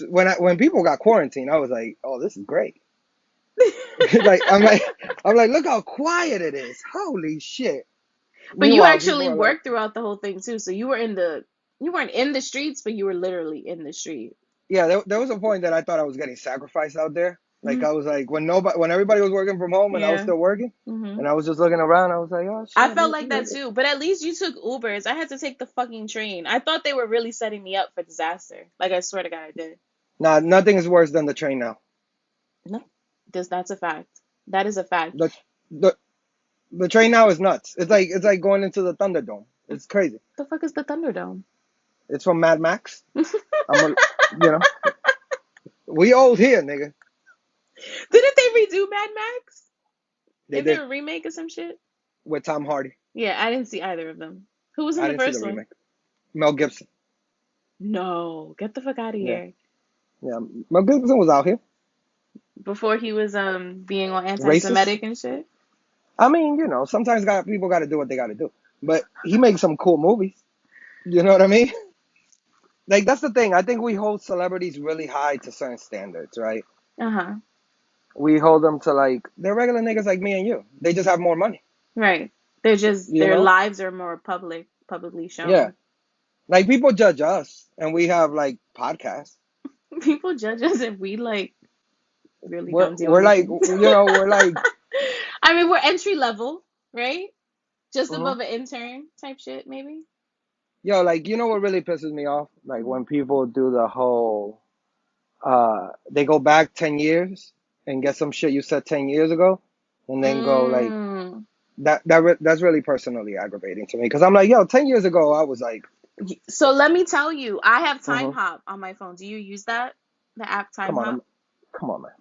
When people got quarantined, I was like, oh, this is great. like I'm like I'm like, look how quiet it is. Holy shit. But you Meanwhile, people actually are like, worked throughout the whole thing too. So you weren't in the streets, but you were literally in the street. yeah, there was a point that I thought I was getting sacrificed out there. Like Mhm. I was like when everybody was working from home and I was Yeah. still working, Hmm. and I was just looking around, I was like, oh I shit, felt like that too, but at least you took Ubers. I had to take the fucking train. I thought they were really setting me up for disaster. Like I swear to God, I did. nah, nothing is worse than the train now. No, because that's a fact. That is a fact. The the the train now is nuts. It's like going into the Thunderdome. It's crazy. The fuck is the Thunderdome? It's from Mad Max. I'm a, you know, we old here, nigga. Didn't they redo Mad Max? They Is there did a remake or some shit? with Tom Hardy. Yeah, I didn't see either of them. Who was in I the didn't see the first one? remake. Mel Gibson. No, get the fuck out of Yeah, here. yeah. Mel Gibson was out here. Before he was being all Racist. anti-Semitic and shit. I mean, sometimes people got to do what they got to do. But he makes some cool movies. You know what I mean? Like that's the thing. I think we hold celebrities really high to certain standards, right? Uh-huh. We hold them to like they're regular niggas like me and you. They just have more money. Right. They're just You their know? lives are more publicly Yeah. shown. Like people judge us, and we have like podcasts. People judge us if we like really We're don't do we're like anything. we're like I mean, we're entry level, right? Just mhm. above an intern type shit, maybe. Like what really pisses me off? Like when people do the whole they go back 10 years and get some shit you said 10 years ago and then go like Mm. that's really personally aggravating to me because I'm like, yo, 10 years ago I was like, So let me tell you, I have Time mhm. Hop on my phone. Do you use that? The app Come Time on, Hop? come on, man.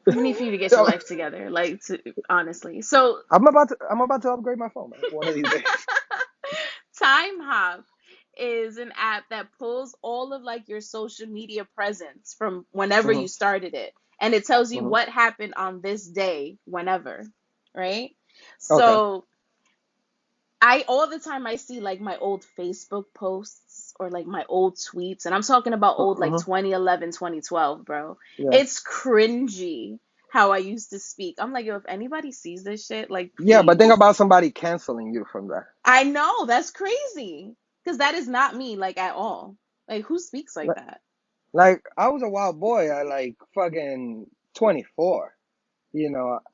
I need for you to get your life together, like honestly. So I'm about to upgrade my phone, man, one of these days. Time Hop is an app that pulls all of like your social media presence from whenever Hmm. you started it, and it tells you Hmm. what happened on this day whenever, right? Okay. So I all the time I see like my old Facebook posts or like my old tweets, and I'm talking about old like Hmm. 2011, 2012, bro. Yeah. It's cringy how I used to speak. I'm like, yo, if anybody sees this shit, like, Yeah, but think please. about somebody canceling you from that. I know that's crazy because that is not me, like at all. Like, who speaks like that? Like I was a wild boy at like fucking 24.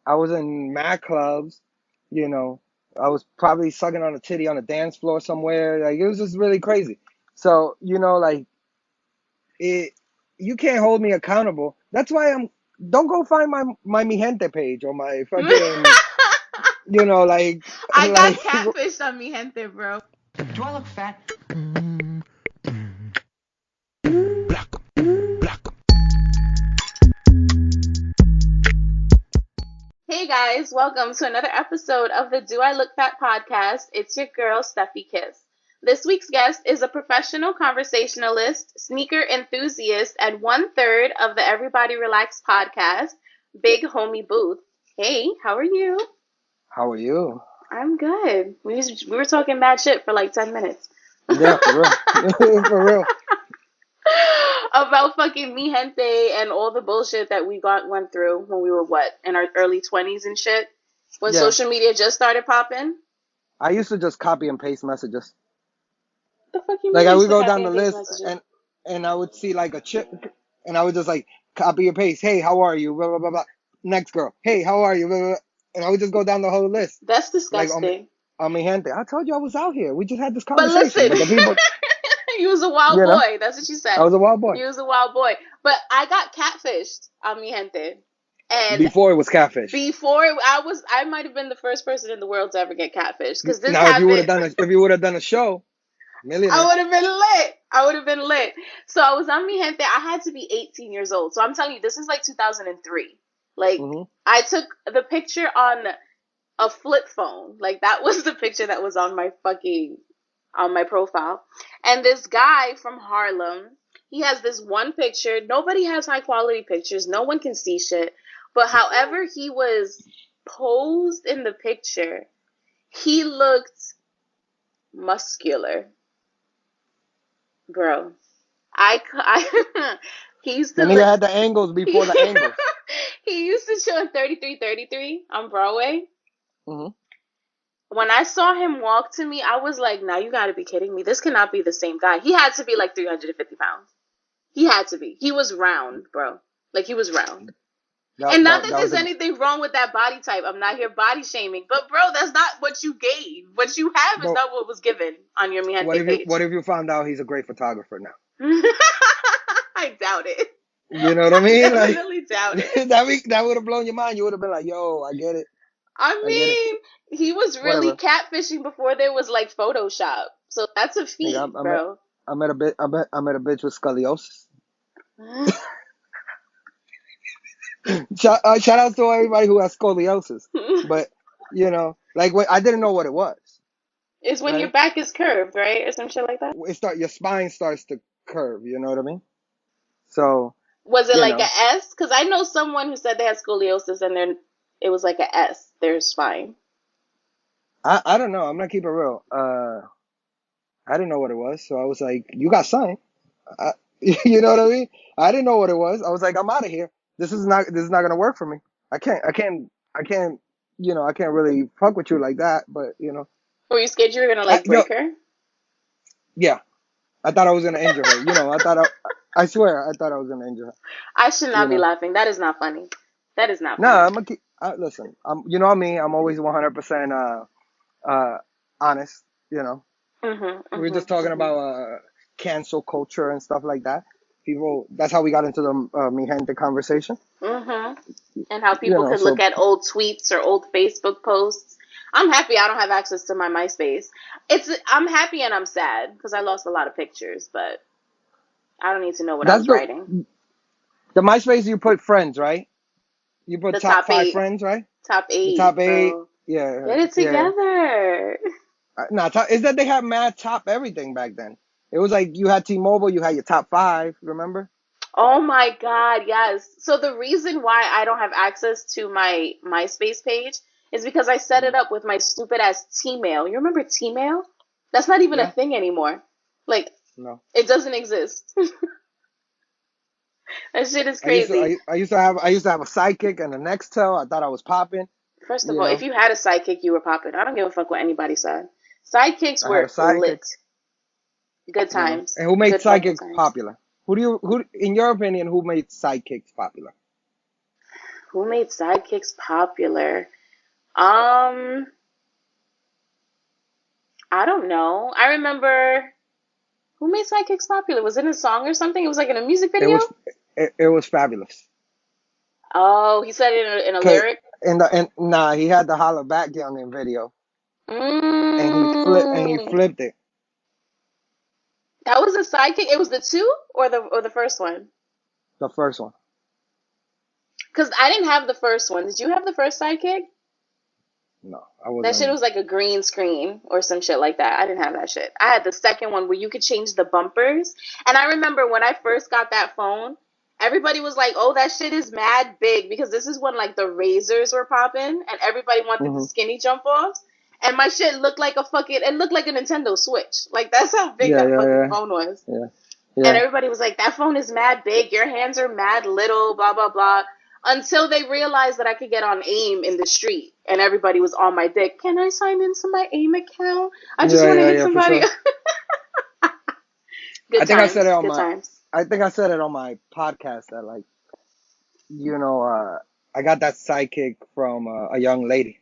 I was in mad clubs. You know, I was probably sucking on a titty on a dance floor somewhere. Like it was just really crazy. So like it, you can't hold me accountable. That's why I'm. Don't go find my mi gente page or my fucking. Like I got like. catfished on mi gente, bro. Do I look fat? Hey guys, welcome to another episode of the Do I Look Fat podcast. It's your girl, Steffi Kiss. This week's guest is a professional conversationalist, sneaker enthusiast, and 1/3 of the Everybody Relax podcast, Big Homie Booth. Hey, how are you? How are you? I'm good. We were talking bad shit for like 10 minutes. Yeah, for real. For real. About fucking mi gente and all the bullshit that we went through when we were what in our early 20s and shit when Yeah. social media just started popping. I used to just copy and paste messages. The fuck you Like mean you I used would to go copy down and the paste list messages? and I would see like a chick and I would just like copy and paste. Hey, how are you? Blah blah blah blah. Next girl. Hey, how are you? Blah, blah, blah. And I would just go down the whole list. That's Like disgusting. on mi gente. I told you I was out here. We just had this But conversation. listen, But the people, you was a wild you know, boy. That's what you I said. was a wild boy. You was a wild boy. But I got catfished on mi gente. And Before it was catfish. before I might have been the first person in the world to ever get catfished because this Now if you would have happened. done a show, I millionaire. would have been lit. I would have been lit. So I was on Mi Gente. I had to be 18 years old. So I'm telling you, this is like 2003. Like, Hmm. I took the picture on a flip phone. Like, that was the picture that was on my profile. And this guy from Harlem, he has this one picture. Nobody has high quality pictures. No one can see shit. But however he was posed in the picture, he looked muscular. Bro, He used The to nigga had the angles he, before the angles. he used to show in 3333 on Broadway. Hmm. When I saw him walk to me, I was like, "Now you got to be kidding me! This cannot be the same guy." He had to be like 350 pounds. He had to be. He was round, bro. Like he was round. And not that That was there's a. anything wrong with that body type. I'm not here body shaming, but bro, that's not what you gave. What you have is But not what was given on your Mi Gente page. what if you found out he's a great photographer now? I doubt it. You know what I I mean? Like definitely doubt it. that would have blown your mind. You would have been like, "Yo, I get it. I I get it. mean, he was really Whatever." catfishing before there was like Photoshop. So that's a Nigga, feat, bro. I met a bitch with scoliosis. Shout out to everybody who has scoliosis. But like I didn't know what it was. It's when your Right? back is curved, right? Or some shit like that. Your spine starts to curve. You know what I mean? So Was it you like a know, S? Because I know someone who said they had scoliosis and then it was like a S, their spine. I don't know. I'm not keeping it real. I didn't know what it was, so I was like, "You got sign." I, you know what I mean? I didn't know what it was. I was like, "I'm out of here. This is not gonna work for me. I can't. I can't really fuck with you like that." But Were you scared you were gonna like yo, break her? yeah, I thought I was gonna injure her. I swear, I thought I was gonna injure her. I should You not be know, laughing. That is not funny. That is not no, funny. I'm gonna keep. Listen, you know me. I'm always 100% uh honest. You know, Mhm, we were mhm, just talking mhm, about cancel culture and stuff like that. People, that's how we got into the mi gente conversation. mhm. And how You people know, could look so at old tweets or old Facebook posts. I'm happy I don't have access to my MySpace. I'm happy and I'm sad because I lost a lot of pictures, but I don't need to know what I that's was writing. the MySpace. You put friends, right? You put The top top five eight, friends, right? top The eight, top eight. bro. Yeah, Get it yeah. together. Nah, is that they had mad top everything back then. It was like you had T-Mobile, you had your top five, remember? Oh my God, yes. So the reason why I don't have access to my MySpace page is because I set it Mhm. up with my stupid ass T-mail. You remember T-mail? That's not even a Yeah, thing anymore. Like, no. it doesn't exist. That shit is crazy. I used to have a sidekick and a Nextel. I thought I was popping, First of you all, if know. you had a sidekick, you were popping. I don't give a fuck what anybody said. Sidekicks I had a were sidekick, lit. Good And times. who made Good fucking sidekicks times. popular? Who in your opinion, who made sidekicks popular? Who made sidekicks popular? Um, I don't know. I remember who made sidekicks popular? Was it in a song or something? It was like in a music It video? was it was fabulous. Oh, he said it in a Cause lyric? nah, he had the holla back young in video, and he Mm. flipped it. That was a sidekick? It was the two or the first one? The first one. Because I didn't have the first one. Did you have the first sidekick? No, I That shit wasn't. was like a green screen or some shit like that. I didn't have that shit. I had the second one where you could change the bumpers. And I remember when I first got that phone, everybody was like, "Oh, that shit is mad big," because this is when like the razors were popping and everybody wanted the Hmm. skinny jump offs. And my shit looked like it looked like a Nintendo Switch. Like that's how big Yeah, that yeah, fucking yeah, phone was. yeah, And yeah. everybody was like, "That phone is mad big. Your hands are mad little." Blah blah blah. Until they realized that I could get on AIM in the street, and everybody was on my dick. Can I sign into my AIM account? I just Yeah, want to yeah, hit yeah, for somebody. sure. Good I think I said it times. on Good my. times. I think I said it on my podcast that like I got that sidekick from a young lady.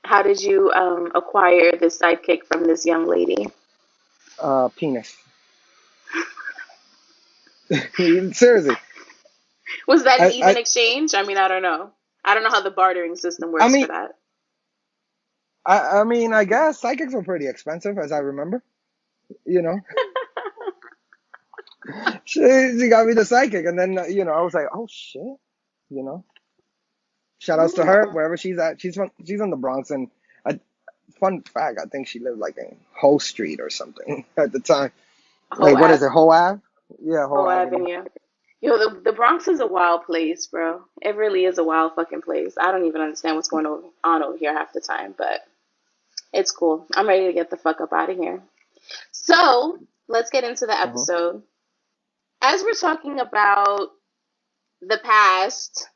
How did you acquire this sidekick from this young lady? Penis. Seriously. Was that an I, even I exchange? I mean, I don't know. I don't know how the bartering system I works for mean that. I mean I guess psychics were pretty expensive as I remember. You know, she got me the psychic, and then I was like, oh shit. You know, shout outs to her Mm. wherever she's at. She's in the Bronx, and I, fun fact, I think she lived like in Hoe Street or something at the time. Whole Like what is Ave, it, Hoe Ave? Yeah, Hoe whole Avenue. Avenue. Yo, the Bronx is a wild place, bro. It really is a wild fucking place. I don't even understand what's going on over here half the time, but it's cool. I'm ready to get the fuck up out of here. So let's get into the Uh-huh. episode. as we're talking about the past,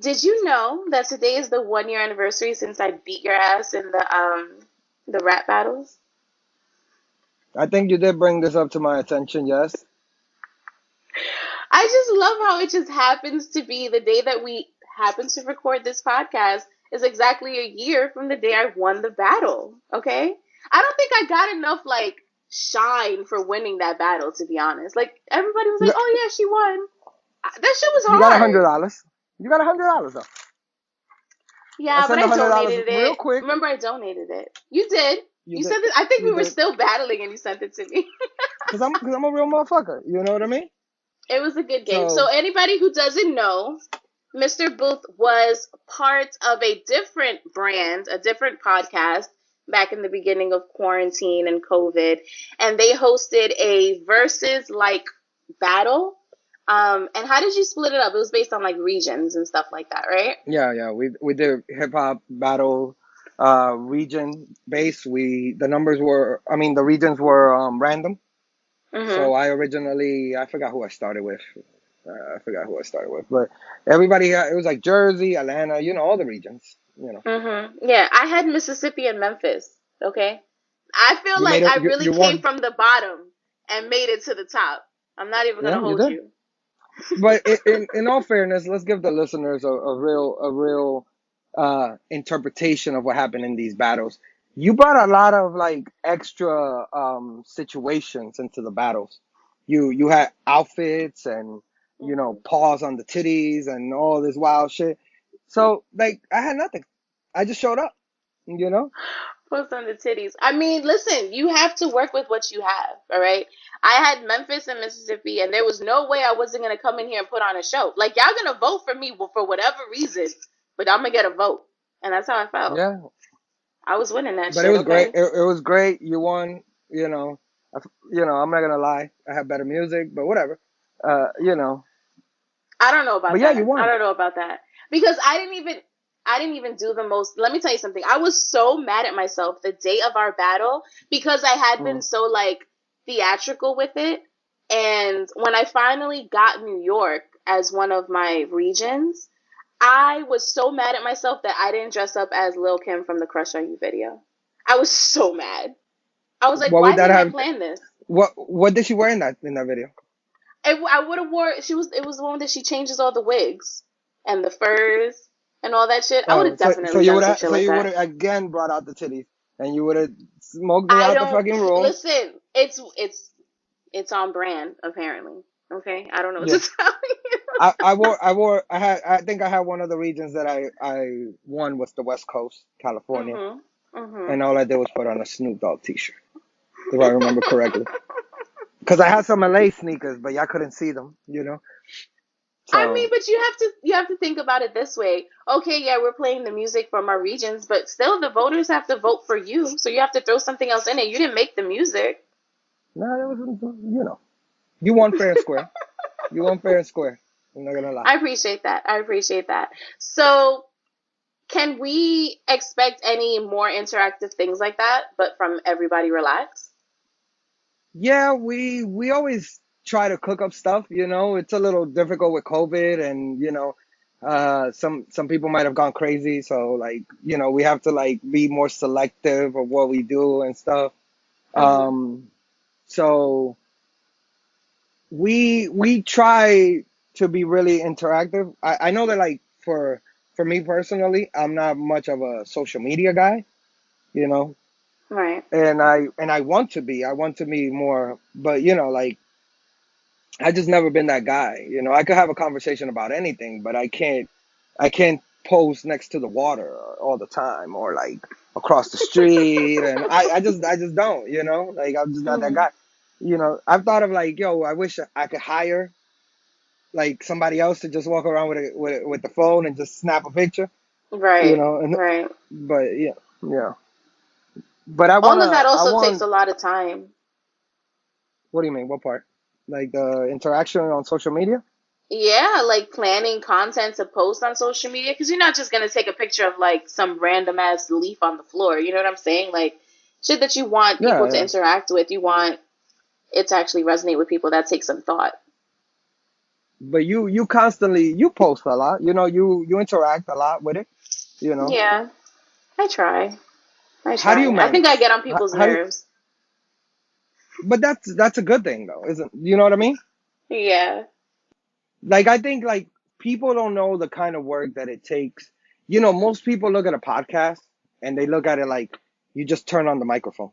did you know that today is the 1 year anniversary since I beat your ass in the rap battles? I think you did bring this up to my attention, yes. I just love how it just happens to be the day that we happen to record this podcast is exactly a year from the day I won the battle. Okay? I don't think I got enough like shine for winning that battle, to be honest. Like everybody was like, You "Oh yeah, she won." That shit was you got hard. $100. You got $100 though. I Yeah, but send I $100 donated real it. quick. Remember, I donated it. You did. You You did. sent it. I think You we were did. still battling, and you sent it to me. Cause I'm a real motherfucker. You know what I mean? It was a good game. So So anybody who doesn't know, Mr. Booth was part of a different brand, a different podcast back in the beginning of quarantine and COVID, and they hosted a versus like battle. And how did you split it up? It was based on like regions and stuff like that, right? yeah, we did hip hop battle, region base. The numbers were, I mean, the regions were random. So Mhm. I forgot who I started with. But everybody, it was like Jersey, Atlanta, all the regions. Mhm. Yeah, I had Mississippi and Memphis. Okay. I feel You like made it. I really You came won. from the bottom and made it to the top. I'm not even gonna Yeah, you hold did. you. But in all fairness, let's give the listeners a real interpretation of what happened in these battles. You brought a lot of like extra situations into the battles. You had outfits and Mhm. paws on the titties and all this wild shit. So like I had nothing. I just showed up. You know. Post on the titties. I mean, listen, you have to work with what you have, all right? I had Memphis and Mississippi, and there was no way I wasn't going to come in here and put on a show. Like, y'all going to vote for me for whatever reason, but I'm going to get a vote. And that's how I felt. Yeah. I was winning that But it shit, was great. okay? It was great. You won. You know. I'm not gonna lie. I had better music, but whatever. Uh, you know. I don't know about But yeah, you that. I won. don't know about that. Because I didn't even do the most. Let me tell you something. I was so mad at myself the day of our battle because I had been Mm. so like theatrical with it. And when I finally got New York as one of my regions, I was so mad at myself that I didn't dress up as Lil Kim from the Crush on You video. I was so mad. I was like, What why would that didn't I have? plan this? What did she wear in that video? I would have wore. It was the one that she changes all the wigs and the furs and all that shit. I would Oh, have so definitely you done would some have shit so like you would that. have again brought out the titties and you would have smoked me I out the don't fucking room. listen. It's on brand apparently. Okay, I don't know what to Yeah. tell you. I think I had one of the regions that I won was the West Coast, California, Mhm. and Mhm. all I did was put on a Snoop Dogg t-shirt, if I remember correctly. Because I had some LA sneakers, but y'all couldn't see them. I mean, So but you have to think about it this way. Okay, yeah, we're playing the music from our regions, but still the voters have to vote for you. So you have to throw something else in it. You didn't make the music. no, it was. You won fair and square. You won fair and square. I'm not gonna lie. I appreciate that. I appreciate that. So can we expect any more interactive things like that, but from Everybody Relax? Yeah, we always try to cook up stuff. It's a little difficult with COVID, and some people might have gone crazy. So like, we have to like be more selective of what we do and stuff. Mm-hmm. Um, so we try to be really interactive. I know that like for me personally, I'm not much of a social media guy, you know, Right. and I want to be. I want to be more, but like I just never been that guy. I could have a conversation about anything, but I can't pose next to the water all the time or like across the street, and I just don't. Like I'm just not that Mm-hmm. guy. I've thought of like, yo, I wish I could hire like somebody else to just walk around with the phone and just snap a picture. Right. And Right. but yeah, yeah. But I All of that wanna, I also takes want. a lot of time. What do you mean? What part? Like the interaction on social media? Yeah, like planning content to post on social media because you're not just gonna take a picture of like some random ass leaf on the floor. You know what I'm saying? Like shit that you want Yeah, people to yeah. interact with. You want it to actually resonate with people. That takes some thought. But you constantly you post a lot. You interact a lot with it. You know. Yeah, I try. I How do you try. I think I manage? get on people's How do you, nerves. but that's a good thing though, isn't? You know what I mean? Yeah. Like I think like people don't know the kind of work that it takes. Most people look at a podcast and they look at it like you just turn on the microphone.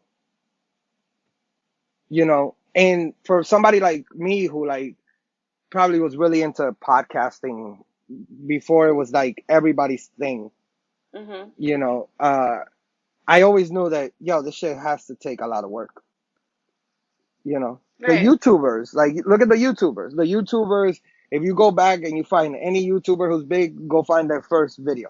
And for somebody like me who like probably was really into podcasting before it was like everybody's thing, Mhm. you know, uh, I always knew that, yo, this shit has to take a lot of work. The Right. YouTubers, like, look at the YouTubers. The YouTubers, if you go back and you find any YouTuber who's big, go find their first video.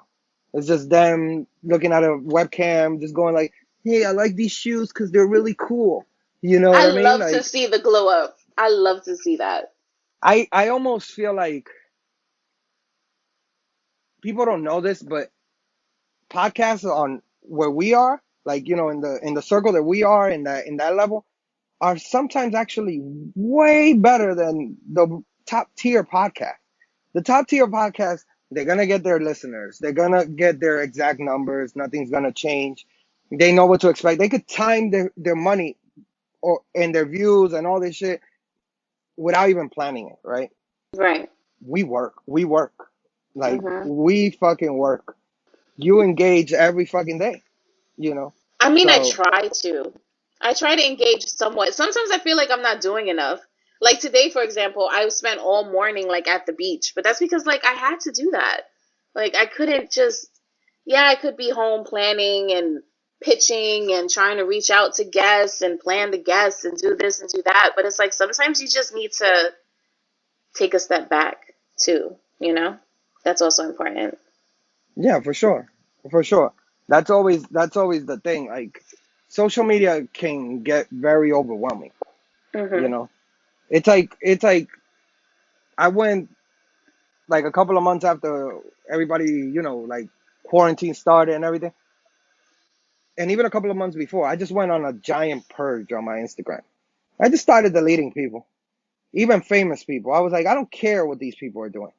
It's just them looking at a webcam, just going like, hey, I like these shoes because they're really cool. You know what I I mean? love to Like, see the glow up. I love to see that. I almost feel like people don't know this, but podcasts on where we are, like, in the circle that we are in that level, are sometimes actually way better than the top tier podcast. The top tier podcast, they're gonna get their listeners, they're gonna get their exact numbers, nothing's gonna change. They know what to expect. They could time their money or and their views and all this shit without even planning it, right? Right. We work. Like Mhm. we fucking work. You engage every fucking day, you know. I mean, I So try to. I try to engage somewhat. Sometimes I feel like I'm not doing enough. Like today, for example, I spent all morning like at the beach, but that's because like I had to do that. Like I couldn't just, yeah, I could be home planning and pitching and trying to reach out to guests and plan the guests and do this and do that. But it's like sometimes you just need to take a step back too, you know? That's also important. yeah, for sure. That's always the thing. Like social media can get very overwhelming. You Mhm. know, it's like I went like a couple of months after everybody, like quarantine started and everything, and even a couple of months before, I just went on a giant purge on my Instagram. I just started deleting people, even famous people. I was like, I don't care what these people are doing.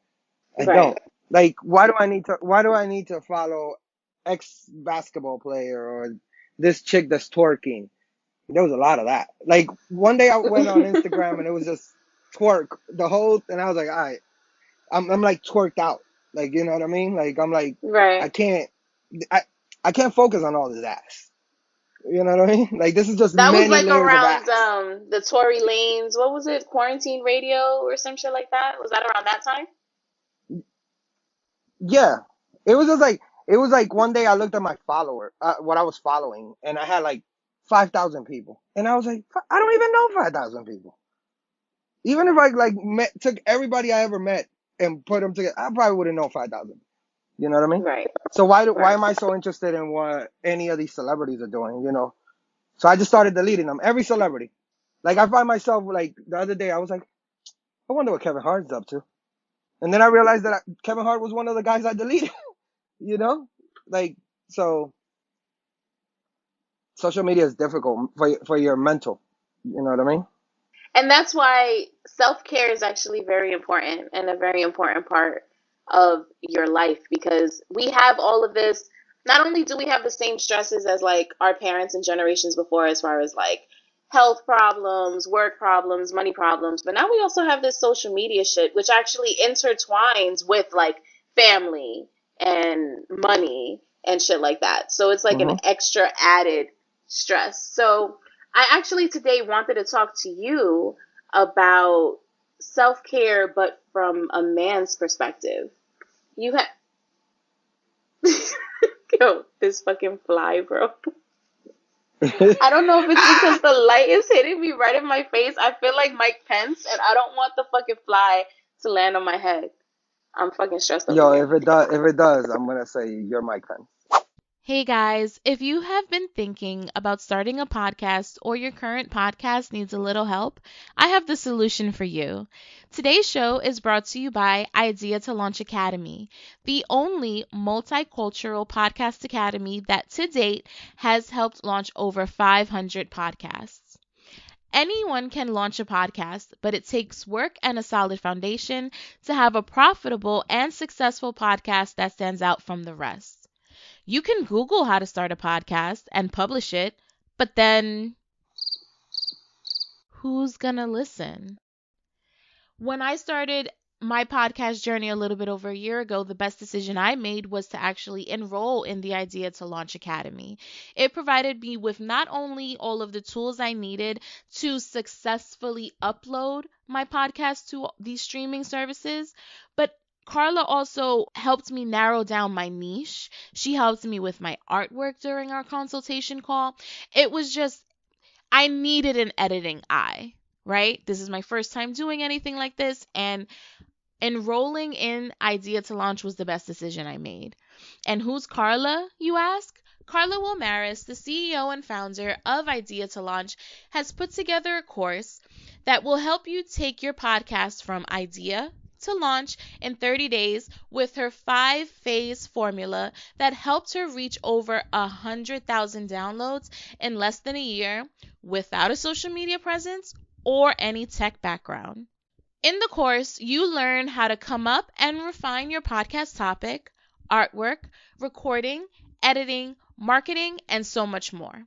I Right. don't. Like, why do I need to follow ex basketball player or this chick that's twerking? There was a lot of that. Like one day I went on Instagram and it was just twerk the whole, and I was like, all right, I'm like twerked out. Like, you know what I mean? Like I'm like I Right. can't I I can't focus on all this ass. You know what I mean? Like this is just That was many like layers of around ass. the Tory Lanes, what was it? Quarantine radio or some shit like that? Was that around that time? Yeah, it was like one day I looked at my follower, what I was following, and I had like 5,000 people, and I was like, I don't even know 5,000 people. Even if I like took everybody I ever met and put them together, I probably wouldn't know 5,000. You know what I mean? Right. So why Right. am I so interested in what any of these celebrities are doing? So I just started deleting them. Every celebrity. Like I find myself like the other day I was like, I wonder what Kevin Hart's up to, and then I realized that Kevin Hart was one of the guys I deleted. You know, like so social media is difficult for your mental. You know what I mean? And that's why self-care is actually very important and a very important part of your life because we have all of this. Not only do we have the same stresses as like our parents and generations before as far as like health problems, work problems, money problems, but now we also have this social media shit which actually intertwines with like family and money and shit like that. So it's like an Hmm. extra added stress. So I actually today wanted to talk to you about self care, but from a man's perspective. You have, yo, this fucking fly, bro. I don't know if it's because Ah! the light is hitting me right in my face. I feel like Mike Pence, and I don't want the fucking fly to land on my head. I'm fucking stressed over Yo, here. if it does, I'm gonna say you're my friend. Hey guys, if you have been thinking about starting a podcast or your current podcast needs a little help, I have the solution for you. Today's show is brought to you by Idea to Launch Academy, the only multicultural podcast academy that to date has helped launch over 500 podcasts. Anyone can launch a podcast, but it takes work and a solid foundation to have a profitable and successful podcast that stands out from the rest. You can Google how to start a podcast and publish it, but then who's gonna listen? When I started my podcast journey a little bit over a year ago, the best decision I made was to actually enroll in the Idea to Launch Academy. It provided me with not only all of the tools I needed to successfully upload my podcast to these streaming services, but Carla also helped me narrow down my niche. She helped me with my artwork during our consultation call. It was just, I needed an editing eye, right? This is my first time doing anything like this, and enrolling in Idea to Launch was the best decision I made. And who's Carla, you ask? Carla Wilmaris, the CEO and founder of Idea to Launch, has put together a course that will help you take your podcast from idea to launch in 30 days with her 5-phase formula that helped her reach over 100,000 downloads in less than a year without a social media presence or any tech background. In the course, you learn how to come up and refine your podcast topic, artwork, recording, editing, marketing, and so much more.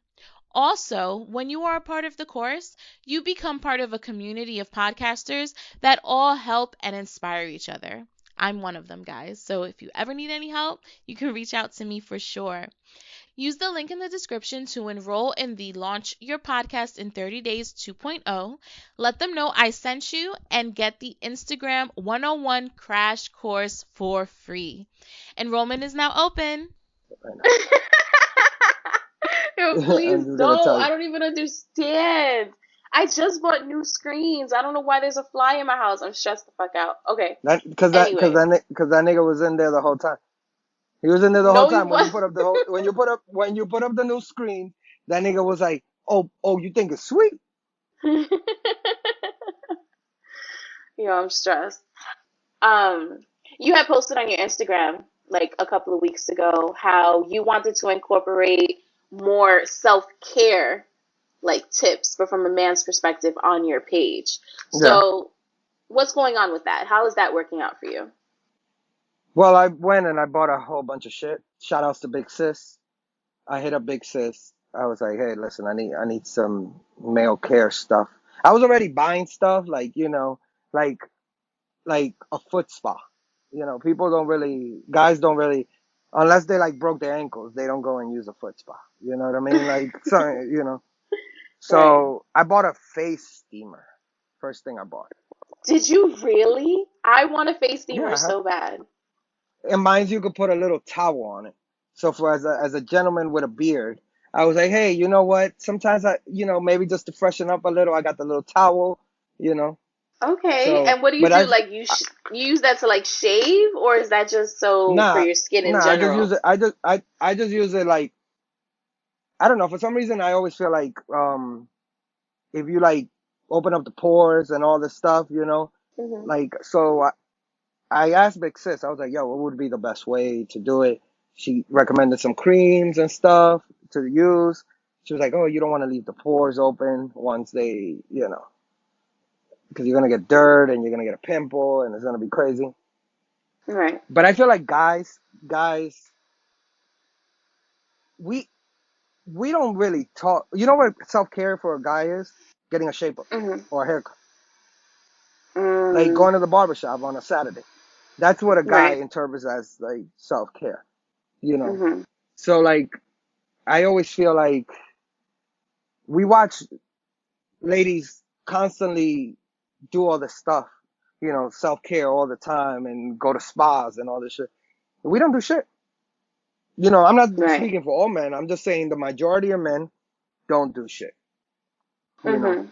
Also, when you are a part of the course, you become part of a community of podcasters that all help and inspire each other. I'm one of them, guys. So if you ever need any help, you can reach out to me for sure. Use the link in the description to enroll in the Launch Your Podcast in 30 Days 2.0. Let them know I sent you and get the Instagram 101 crash course for free. Enrollment is now open. Yo, please I'm just gonna don't. tell I you. don't even understand. I just bought new screens. I don't know why there's a fly in my house. I'm stressed the fuck out. Okay. That Anyway. because that nigga was in there the whole time. He was in there the whole No, he time when you was. put up the whole when you put up the new screen. That nigga was like, oh, you think it's sweet? Yo, I'm stressed. Um, you had posted on your Instagram like a couple of weeks ago how you wanted to incorporate more self-care like tips, but from a man's perspective on your page. Yeah. So, what's going on with that? How is that working out for you? Well, I went and I bought a whole bunch of shit. Shout outs to Big Sis. I hit up Big Sis. I was like, hey, listen, I need some male care stuff. I was already buying stuff like like a foot spa. People don't really, guys don't really, unless they like broke their ankles, they don't go and use a foot spa. You know what I mean? Like, so. Right. So I bought a face steamer. First thing I bought. Did you really? I want a face steamer Yeah, so bad. and mind you could put a little towel on it. So for as a gentleman with a beard, I was like, hey, you know what? Sometimes maybe just to freshen up a little, I got the little towel, you know. Okay. So, And what do you but do? Like you use that to like shave, or is that just so for nah, your skin in nah. I just use general? it. I just use it like I don't know. For some reason, I always feel like if you like open up the pores and all this stuff, Hmm. like so. I asked Big Sis, I was like, yo, what would be the best way to do it? She recommended some creams and stuff to use. She was like, oh, you don't want to leave the pores open once they, because you're going to get dirt and you're going to get a pimple and it's going to be crazy. Right. But I feel like guys, we, we don't really talk. You know what self-care for a guy is? Getting a shape up Hmm. or a haircut. Like Mm, going to the barbershop on a Saturday. That's what a guy right. interprets as like self-care, you know? Hmm. So like, I always feel like we watch ladies constantly do all this stuff, self care all the time and go to spas and all this shit. We don't do shit. I'm not Right. speaking for all men. I'm just saying the majority of men don't do shit. You know. Hmm.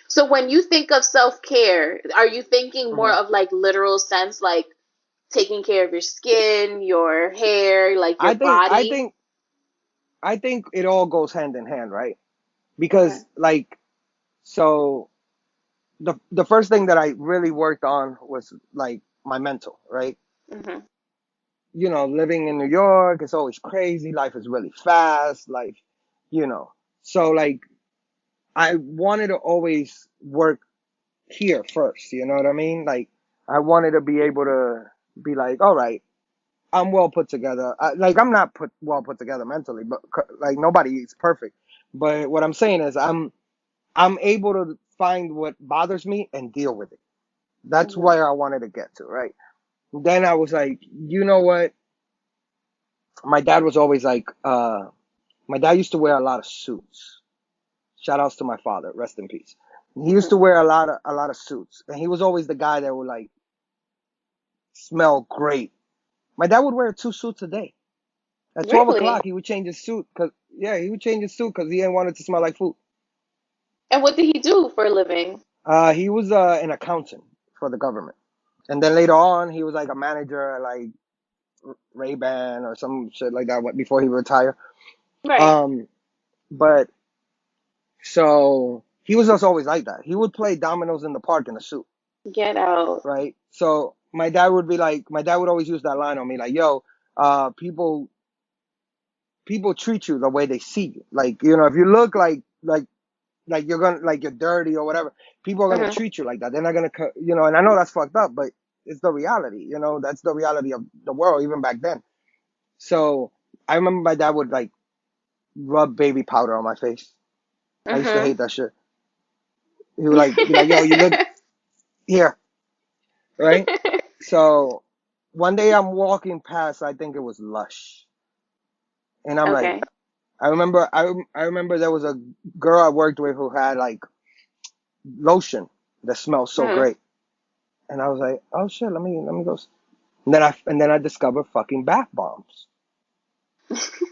So when you think of self-care, are you thinking more hmm of like literal sense, like taking care of your skin, your hair, like your I think I body? think I think it all goes hand in hand, right? Okay. Because like so the first thing that I really worked on was like my mental, right? Hmm. Living in New York, it's always crazy. Life is really fast. Life, you know. So like I wanted to always work here first. You know what I mean? Like, I wanted to be able to be like, all right, I'm well put together. I'm not well put together mentally, but like nobody is perfect. But what I'm saying is I'm able to find what bothers me and deal with it. That's Mm-hmm. where I wanted to get to, right? Then I was like, you know what? My dad was always like, my dad used to wear a lot of suits. Shout outs to my father, rest in peace. He used Mm-hmm. to wear a lot of suits, and he was always the guy that would like smell great. My dad would wear 2 suits a day. At 12 o'clock, Really? he would change his suit he would change his suit because he didn't want it to smell like food. And what did he do for a living? He was an accountant for the government, and then later on, he was like a manager at like Ray-Ban or some shit like that before he retired. Right. Um, but so he was just always like that. He would play dominoes in the park in a suit, Get out. right? So my dad would always use that line on me, like, "Yo, people treat you the way they see you. Like, if you look like you're dirty or whatever, people are gonna Mm-hmm. treat you like that. They're not gonna, And I know that's fucked up, but it's the reality. That's the reality of the world even back then. So I remember my dad would like rub baby powder on my face. I used to Mm-hmm. hate that shit. He would like be like, "Yo, you look here," right? So one day I'm walking past, I think it was Lush, and I'm like, Okay. I remember there was a girl I worked with who had like lotion that smelled so Mm-hmm. great, and I was like, "Oh shit, let me go." And then I discovered fucking bath bombs,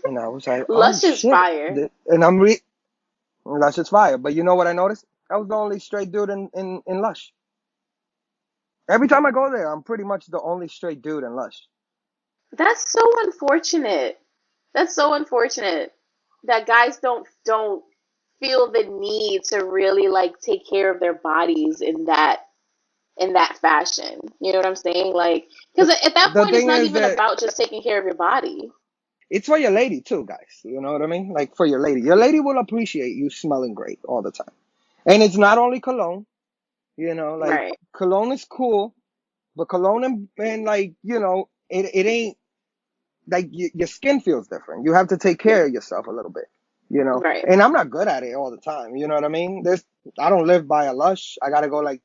and I was like, "Oh Lush is shit," fire. and Lush is fire. But you know what I noticed? I was the only straight dude in Lush. Every time I go there, I'm pretty much the only straight dude in Lush. That's so unfortunate. That's so unfortunate that guys don't feel the need to really like take care of their bodies in that fashion. You know what I'm saying? Like, because The at that the point, it's thing not is even that about just taking care of your body. it's for your lady too, guys. You know what I mean? Like for your lady. Your lady will appreciate you smelling great all the time. And it's not only cologne, like Right. cologne is cool, but cologne and like, it ain't like your skin feels different. You have to take care of yourself a little bit. Right. And I'm not good at it all the time. You know what I mean? I don't live by a Lush. I gotta go like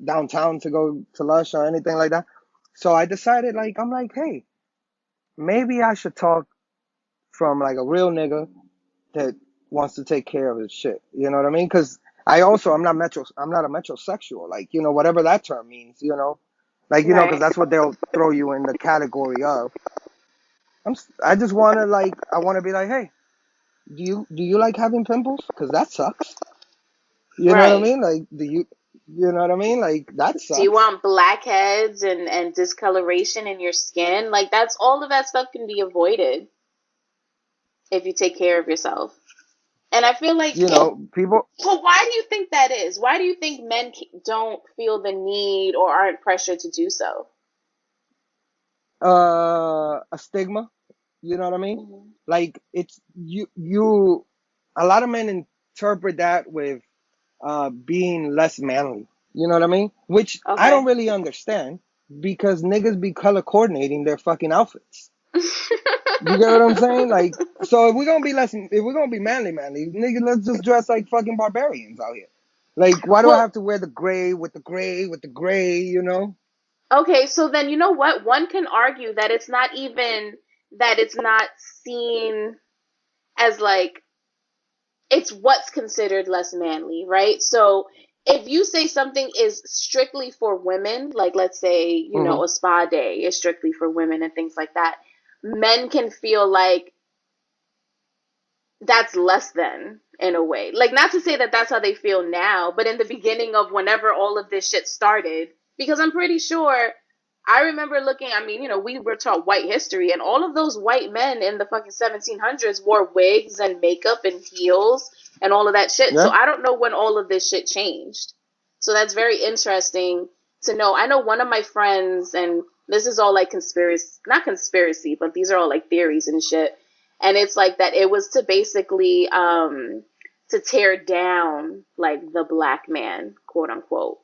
downtown to go to Lush or anything like that. So I decided like I'm like, hey, maybe I should talk from like a real nigga that wants to take care of his shit. You know what I mean? Because I'm not a metrosexual. Like, whatever that term means. Like, because Right. that's what they'll throw you in the category of. I just want to I want to be like, hey, do you like having pimples? Because that sucks. You know what I Right. mean? Like, you know what I mean? Like, that Do you sucks. want blackheads and discoloration in your skin? Like that's all of that stuff can be avoided if you take care of yourself. And I feel like, People, well, why do you think that is? Why do you think men don't feel the need or aren't pressured to do so? a stigma. You know what I mean? Hmm. Like, it's a lot of men interpret that with being less manly. You know what I mean? Which I Okay. don't really understand because niggas be color coordinating their fucking outfits. You get what I'm saying? Like, so if we're gonna be manly, nigga, let's just dress like fucking barbarians out here. Like, why do I Well, have to wear the gray with the gray with the gray? okay, so then you know what? One can argue that it's not seen as like it's what's considered less manly, right? So if you say something is strictly for women, like let's say, Hmm. a spa day is strictly for women and things like that, men can feel like that's less than in a way. Like not to say that that's how they feel now, but in the beginning of whenever all of this shit started, because I'm pretty sure I remember looking, I mean, we were taught white history and all of those white men in the fucking 1700s wore wigs and makeup and heels and all of that shit. So Yeah. I don't know when all of this shit changed. So that's very interesting to know. I know one of my friends, and this is all like not conspiracy, but these are all like theories and shit, and it's like that it was to basically to tear down like the black man, quote unquote,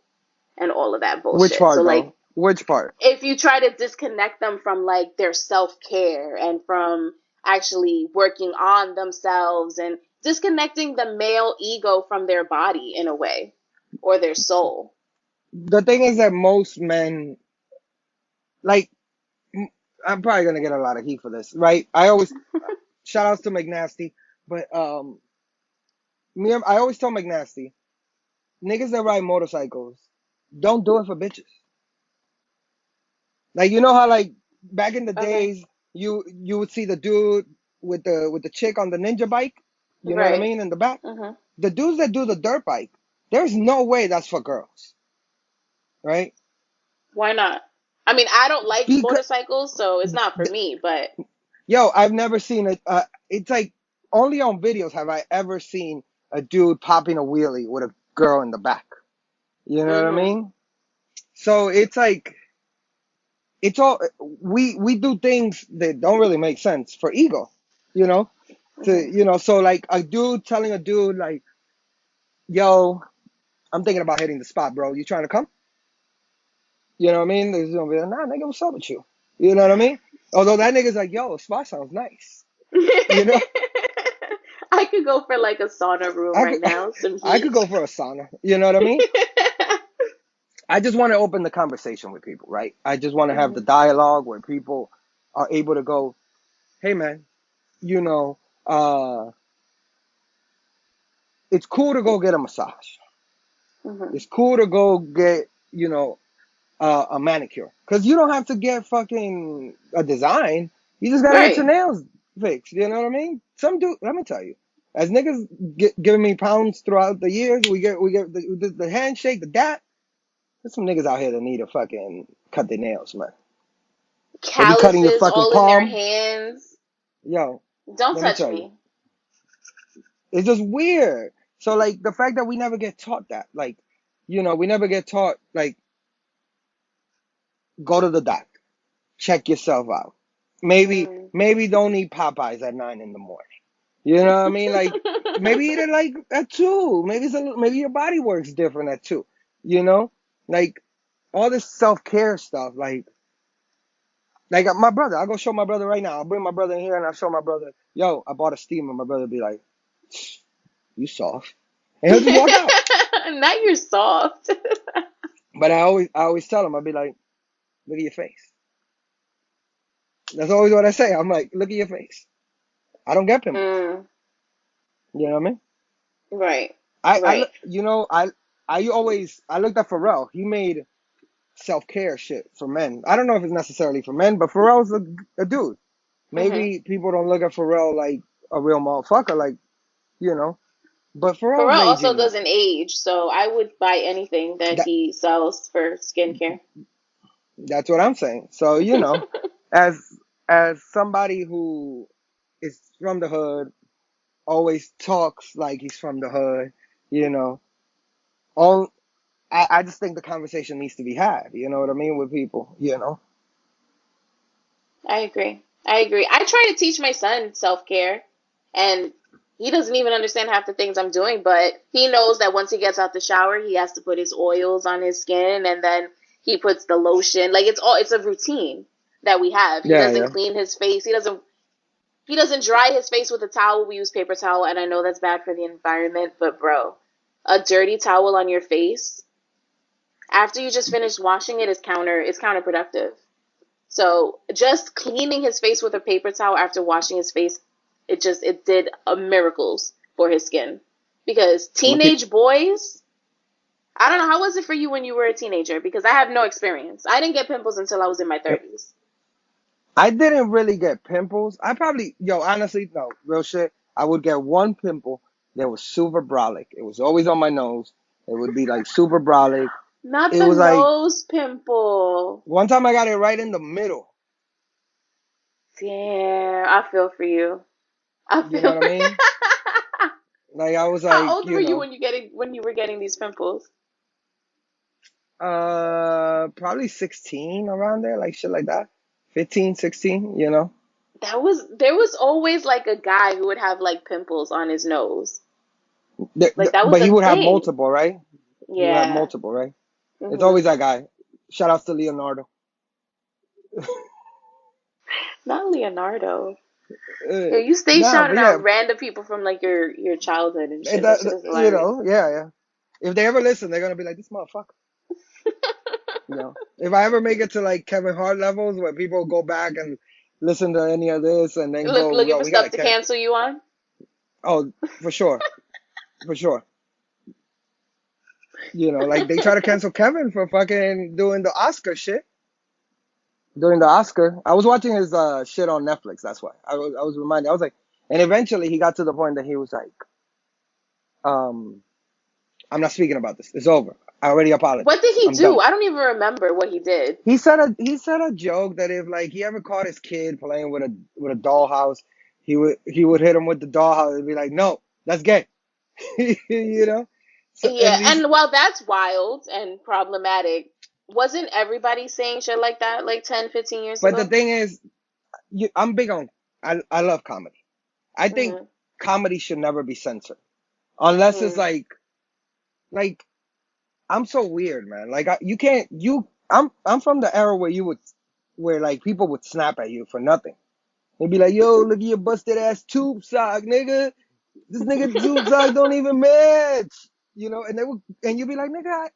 and all of that Which bullshit. So part like though? Which part? if you try to disconnect them from like their self-care and from actually working on themselves and disconnecting the male ego from their body in a way or their soul. The thing is that most men, like, I'm probably gonna get a lot of heat for this, right? I always shout outs to McNasty, but I always tell McNasty, niggas that ride motorcycles, don't do it for bitches. Like, you know how like back in the Okay. days you would see the dude with the chick on the ninja bike, you know what I Right. mean, in the back. Mm-hmm. The dudes that do the dirt bike, there's no way that's for girls, right? Why not? I mean, I don't like Because motorcycles, so it's not for me, but yo, I've never seen it. It's like only on videos have I ever seen a dude popping a wheelie with a girl in the back. You know what I mm-hmm. mean? So it's like it's all we do things that don't really make sense for ego, you know. Mm-hmm. So like a dude telling a dude like, "Yo, I'm thinking about hitting the spot, bro. You trying to come?" You know what I mean? There's gonna be like, "Nah, nigga, what's up with you?" You know what I mean? Although that nigga's like, "Yo, spot sounds nice." You know, I could go for like a sauna room I right could now, some I could heat. go for a sauna. You know what I mean? I just want to open the conversation with people, right? I just want to have Mm-hmm. the dialogue where people are able to go, "Hey, man, you know, it's cool to go get a massage. Mm-hmm. It's cool to go get, a manicure. Because you don't have to get fucking a design. You just got to get your Right. nails fixed. You know what I mean? Some dude, let me tell you, as niggas giving me pounds throughout the years, we get the handshake, the dap. There's some niggas out here that need to fucking cut their nails, man. They be cutting your Calluses fucking all in their palm. hands. Yo, Don't let me touch tell you, me. it's just weird. So like the fact that we never get taught that, like, we never get taught like go to the doctor, check yourself out. Maybe Mm. maybe don't eat Popeyes at 9 in the morning. You know what I mean? Like maybe eat it like at 2. Maybe your body works different at 2. You know, like all this self care stuff. Like my brother, I'll go show my brother right now. I'll bring my brother in here and I'll show my brother, yo, I bought a steamer. My brother be like, you soft. And he'll just walk out. Now you're soft. But I always tell him, I'll be like, look at your face. That's always what I say. I'm like, look at your face. I don't get pimples. Mm. You know what I mean? Right. I Right. look, I looked at Pharrell. He made self care shit for men. I don't know if it's necessarily for men, but Pharrell's a dude. Mm-hmm. Maybe people don't look at Pharrell like a real motherfucker, like, you know. But Pharrell's Pharrell made also you doesn't age, so I would buy anything that that. he sells for skincare. That's what I'm saying. So as as somebody who is from the hood, always talks like he's from the hood, you know. All I just think the conversation needs to be had. You know what I mean with people. You know. I agree. I agree. I try to teach my son self care, and he doesn't even understand half the things I'm doing, but he knows that once he gets out the shower, he has to put his oils on his skin, and then he puts the lotion. Like it's a routine that we have. He Yeah, doesn't yeah. clean his face. He doesn't dry his face with a towel. We use paper towel, and I know that's bad for the environment, but bro, a dirty towel on your face after you just finished washing it's counterproductive. So just cleaning his face with a paper towel after washing his face, it did miracles for his skin. Because I'm gonna keep. teenage boys, I don't know, how was it for you when you were a teenager? Because I have no experience. I didn't get pimples until I was in my 30s. I didn't really get pimples. I probably, honestly, no, real shit. I would get one pimple that was super brolic. It was always on my nose. It would be like super brolic. Not It the was like nose pimple. one time I got it right in the middle. Damn, I feel for you. I You know feel. what I mean? Like I was How like, old were you when you were getting these pimples? probably 16 around there, like shit like that. 15, 16, you know? There was always like a guy who would have like pimples on his nose. Like that was But he a would have thing. multiple, right? He would have Yeah. multiple, right? It's Mhm. always that guy. Shout outs to Leonardo. Not Leonardo. Uh, Yo, you stay nah, but shouting yeah, out random people from like your childhood and it, shit. That shit is you hilarious. know, yeah, yeah. If they ever listen, they're gonna be like, this motherfucker. You know, if I ever make it to like Kevin Hart levels where people go back and listen to any of this and then go, Looking yo, for we gotta stuff to catch. cancel you on. Oh, for sure, for sure. You know, like they try to cancel Kevin for fucking doing the Oscar shit. During the Oscar, I was watching his shit on Netflix. That's why I was reminded. I was like, and eventually he got to the point that he was like, um, I'm not speaking about this. It's over. I already What did apologized. he I'm do? done. I don't even remember what he did. He said a joke that if like he ever caught his kid playing with a dollhouse, he would hit him with the dollhouse and be like, no, that's gay. You know. So Yeah, and he's and while that's wild and problematic, wasn't everybody saying shit like that like 10, 15 years but the ago? thing is, I'm big on. I love comedy. I think Mhm. comedy should never be censored unless it's Mhm. like I'm so weird, man. Like you can't you. I'm from the era where like people would snap at you for nothing. They'd be like, "Yo, look at your busted ass tube sock, nigga. This nigga tube sock don't even match." You know, and you'd be like, "Nigga,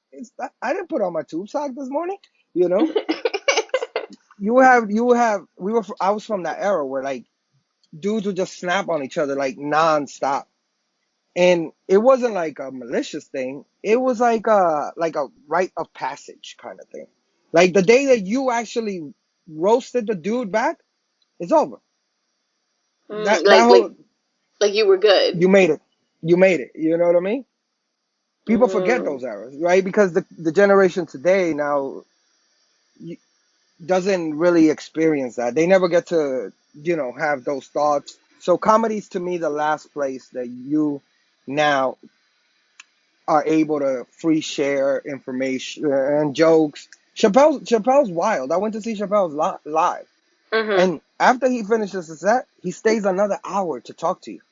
I didn't put on my tube sock this morning." You know, I was from that era where like dudes would just snap on each other like nonstop. And it wasn't like a malicious thing. It was like a rite of passage kind of thing. Like the day that you actually roasted the dude back, it's over. That Mm, that whole like you were good. you made it. You made it. You know what I mean? People forget Mm. those eras, right? Because the generation today now doesn't really experience that. They never get to, have those thoughts. So comedy's to me the last place that you now are able to free share information and jokes. Chappelle's wild. I went to see Chappelle's live, Mhm. and after he finishes the set, he stays another hour to talk to you.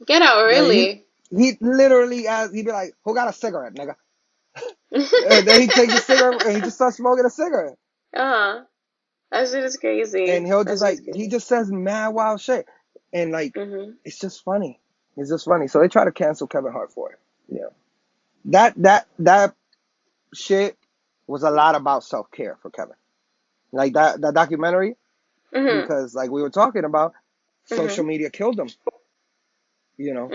Get out, Like really? he literally he'd be like, "Who got a cigarette, nigga?" And then he takes a cigarette and he just starts smoking a cigarette, Uh-huh. That shit is and crazy. he'll That just shit is like he crazy. just says mad wild shit, and like Mhm. it's just funny. It's just funny. So they try to cancel Kevin Hart for it. Yeah, that shit was a lot about self care for Kevin. Like that documentary, Mhm. because like we were talking about, social Mhm. media killed him, you know,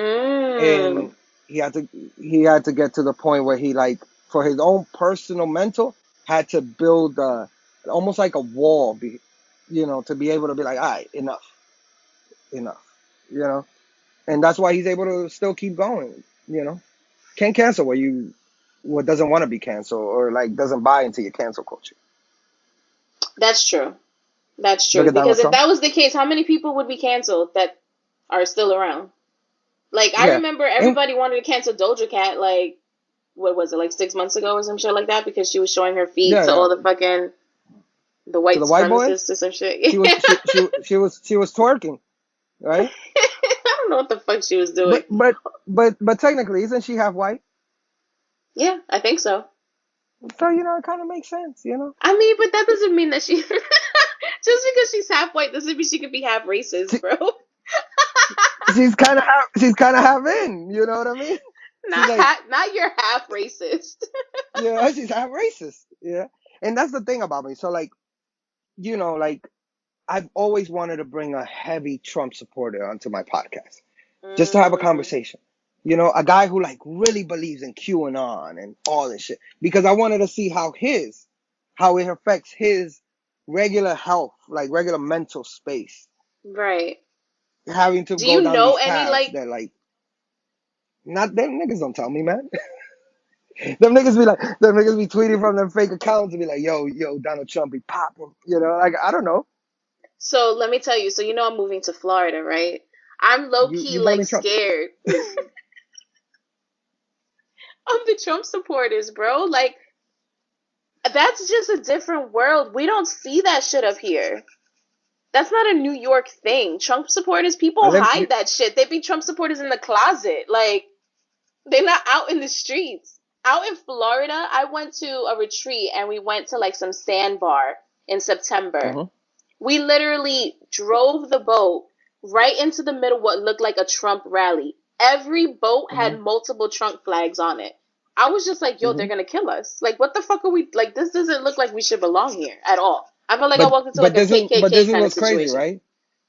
and Mm. he had to he had to get to the point where he like for his own personal mental had to build almost like a wall, to be able to be like, all right, enough, you know, and that's why he's able to still keep going, can't cancel what doesn't want to be canceled or like doesn't buy into your cancel culture. That's true. That's Look true. at Donald Because if Trump. that was the case, how many people would be canceled that are still around? Like I Yeah, remember and everybody wanted to cancel Doja Cat like what was it, like 6 months ago or some shit like that because she was showing her feet yeah, to yeah. all the To white the white boys, supremacists or some shit. she was she was twerking, right? I don't know what the fuck she was But doing. but but technically, isn't she half white? Yeah, I think so. So it kind of makes sense. I mean, but that doesn't mean that she just because she's half white doesn't mean she could be half racist, She, bro. she's kind of half in. You know what I mean? She's like, Not you're half racist. yeah, she's half racist. Yeah, and that's the thing about me. So like, like I've always wanted to bring a heavy Trump supporter onto my podcast, just to have a Mm, conversation. A guy who like really believes in QAnon and all this shit. Because I wanted to see how it affects his regular health, like regular mental space. right. Having to Do go you down know these any paths like that like not them niggas don't tell me, man. Them niggas be tweeting from them fake accounts and be like, yo, Donald Trump be popping. Like I don't know. so let me tell you, so I'm moving to Florida, right? I'm low key You like blaming Trump. scared of the Trump supporters, bro. Like that's just a different world. We don't see that shit up here. That's not a New York thing. Trump supporters, I people live hide that shit. They be Trump supporters in the closet. Like, They're not out in the streets. Out in Florida, I went to a retreat and we went to like some sandbar in September. Hmm. We literally drove the boat right into the middle of what looked like a Trump rally. Every boat Hmm. had multiple Trump flags on it. I was just like, yo, Hmm. they're gonna kill us. Like, what the fuck are we like? This doesn't look like we should belong here at all. I felt like I But walked into like a this KKK is kind of what's crazy, situation. right?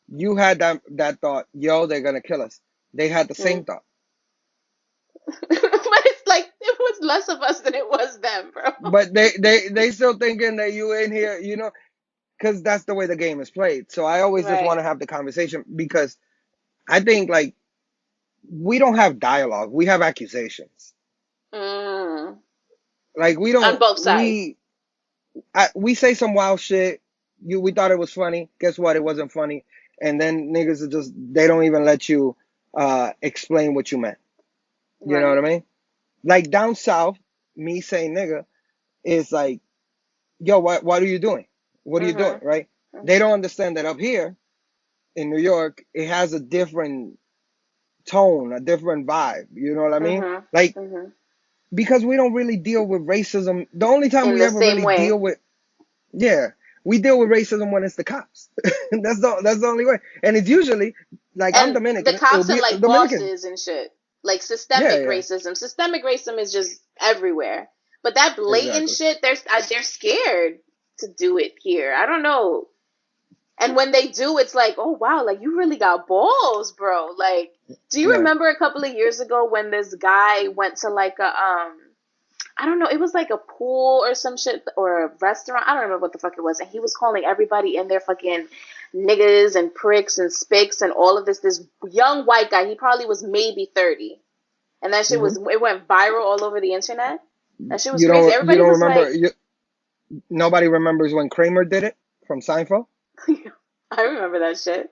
You had that thought, yo, they're gonna kill us. They had the Mm. same thought, But it's like it was less of us than it was them, bro. but they still thinking that you in here, because that's the way the game is played. So I always just want Right. to have the conversation because I think like we don't have dialogue, we have accusations. Mm. Like On both sides. we say some wild shit. We thought it was funny. Guess what? It wasn't funny. And then niggas are just they don't even let you explain what you meant. You know what Right. I mean? Like down south, me saying nigga is like, yo, what are you doing? What are you doing? Mhm. Right? They Mhm. don't understand that up here in New York, it has a different tone, a different vibe. You know what I mean? Mhm. Like Mhm. because we don't really deal with racism. The only time In we the ever same really way. deal with yeah, we deal with racism when it's the cops. That's the only way. And it's usually like I'm And the Dominican. It'll cops are be like Dominican. bosses and shit. Like Yeah, systemic yeah, racism. Systemic racism is just everywhere. But that blatant exactly. shit, they're scared to do it here. I don't know. And when they do, it's like, oh wow, like you really got balls, bro. Like, do you Yeah. remember a couple of years ago when this guy went to like a I don't know, it was like a pool or some shit or a restaurant. I don't remember what the fuck it was. And he was calling everybody in there fucking niggas and pricks and spicks and all of this. This young white guy, he probably was maybe 30. And that shit Hmm. it went viral all over the internet. That shit was You crazy. don't Everybody was remember like, nobody remembers when Kramer did it from Seinfeld I remember that shit.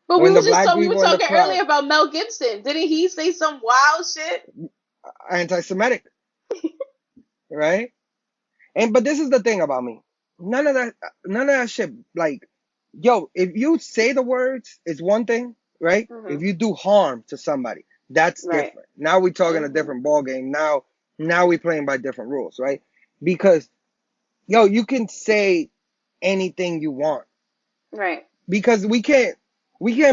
But when the black we were people in the talking crowd earlier about Mel Gibson. Didn't he say some wild shit? anti-Semitic, right? And but this is the thing about me. None of that none of that shit like yo, if you say the words, it's one thing, right? If Mhm. you do harm to somebody, that's Right. different. Now we talking a Mhm. different ball game. Now we playing by different rules, right? Because yo, you can say anything you want Right. because we can't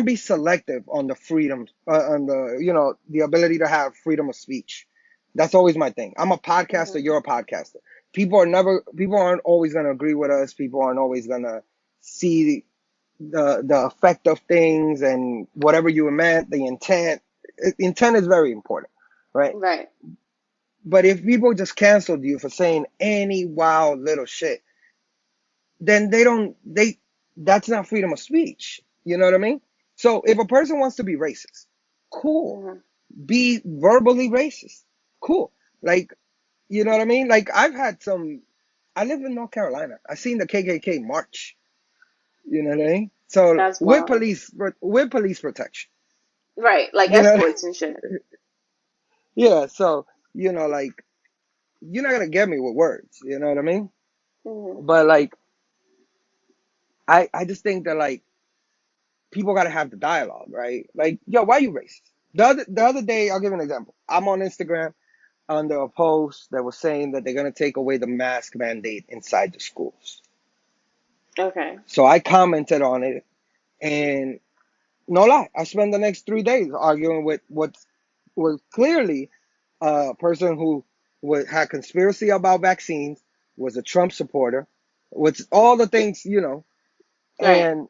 be selective on the freedom on the the ability to have freedom of speech. That's always my thing. I'm a podcaster, Mhm. you're a podcaster. People aren't always going to agree with us. People aren't always going to see the effect of things and whatever you meant, the intent. Intent is very important, right? Right. But if people just canceled you for saying any wild little shit, then that's not freedom of speech. You know what I mean? So if a person wants to be racist, cool. Mhm. Be verbally racist. Cool. Like, you know what I mean? Like I live in North Carolina. I seen the KKK march. You know what I mean? So That's wild. with police protection. Right. Like You know? escorts and shit. Yeah. So, like you're not gonna get me with words. You know what I mean? Mhm. But like I just think that like people got to have the dialogue, right? Like, yo, why you racist? The other day, I'll give an example. I'm on Instagram under a post that was saying that they're gonna take away the mask mandate inside the schools. Okay. So I commented on it, and no lie, I spent the next 3 days arguing with what was clearly a person who had conspiracy about vaccines, was a Trump supporter, was all the things, Right. and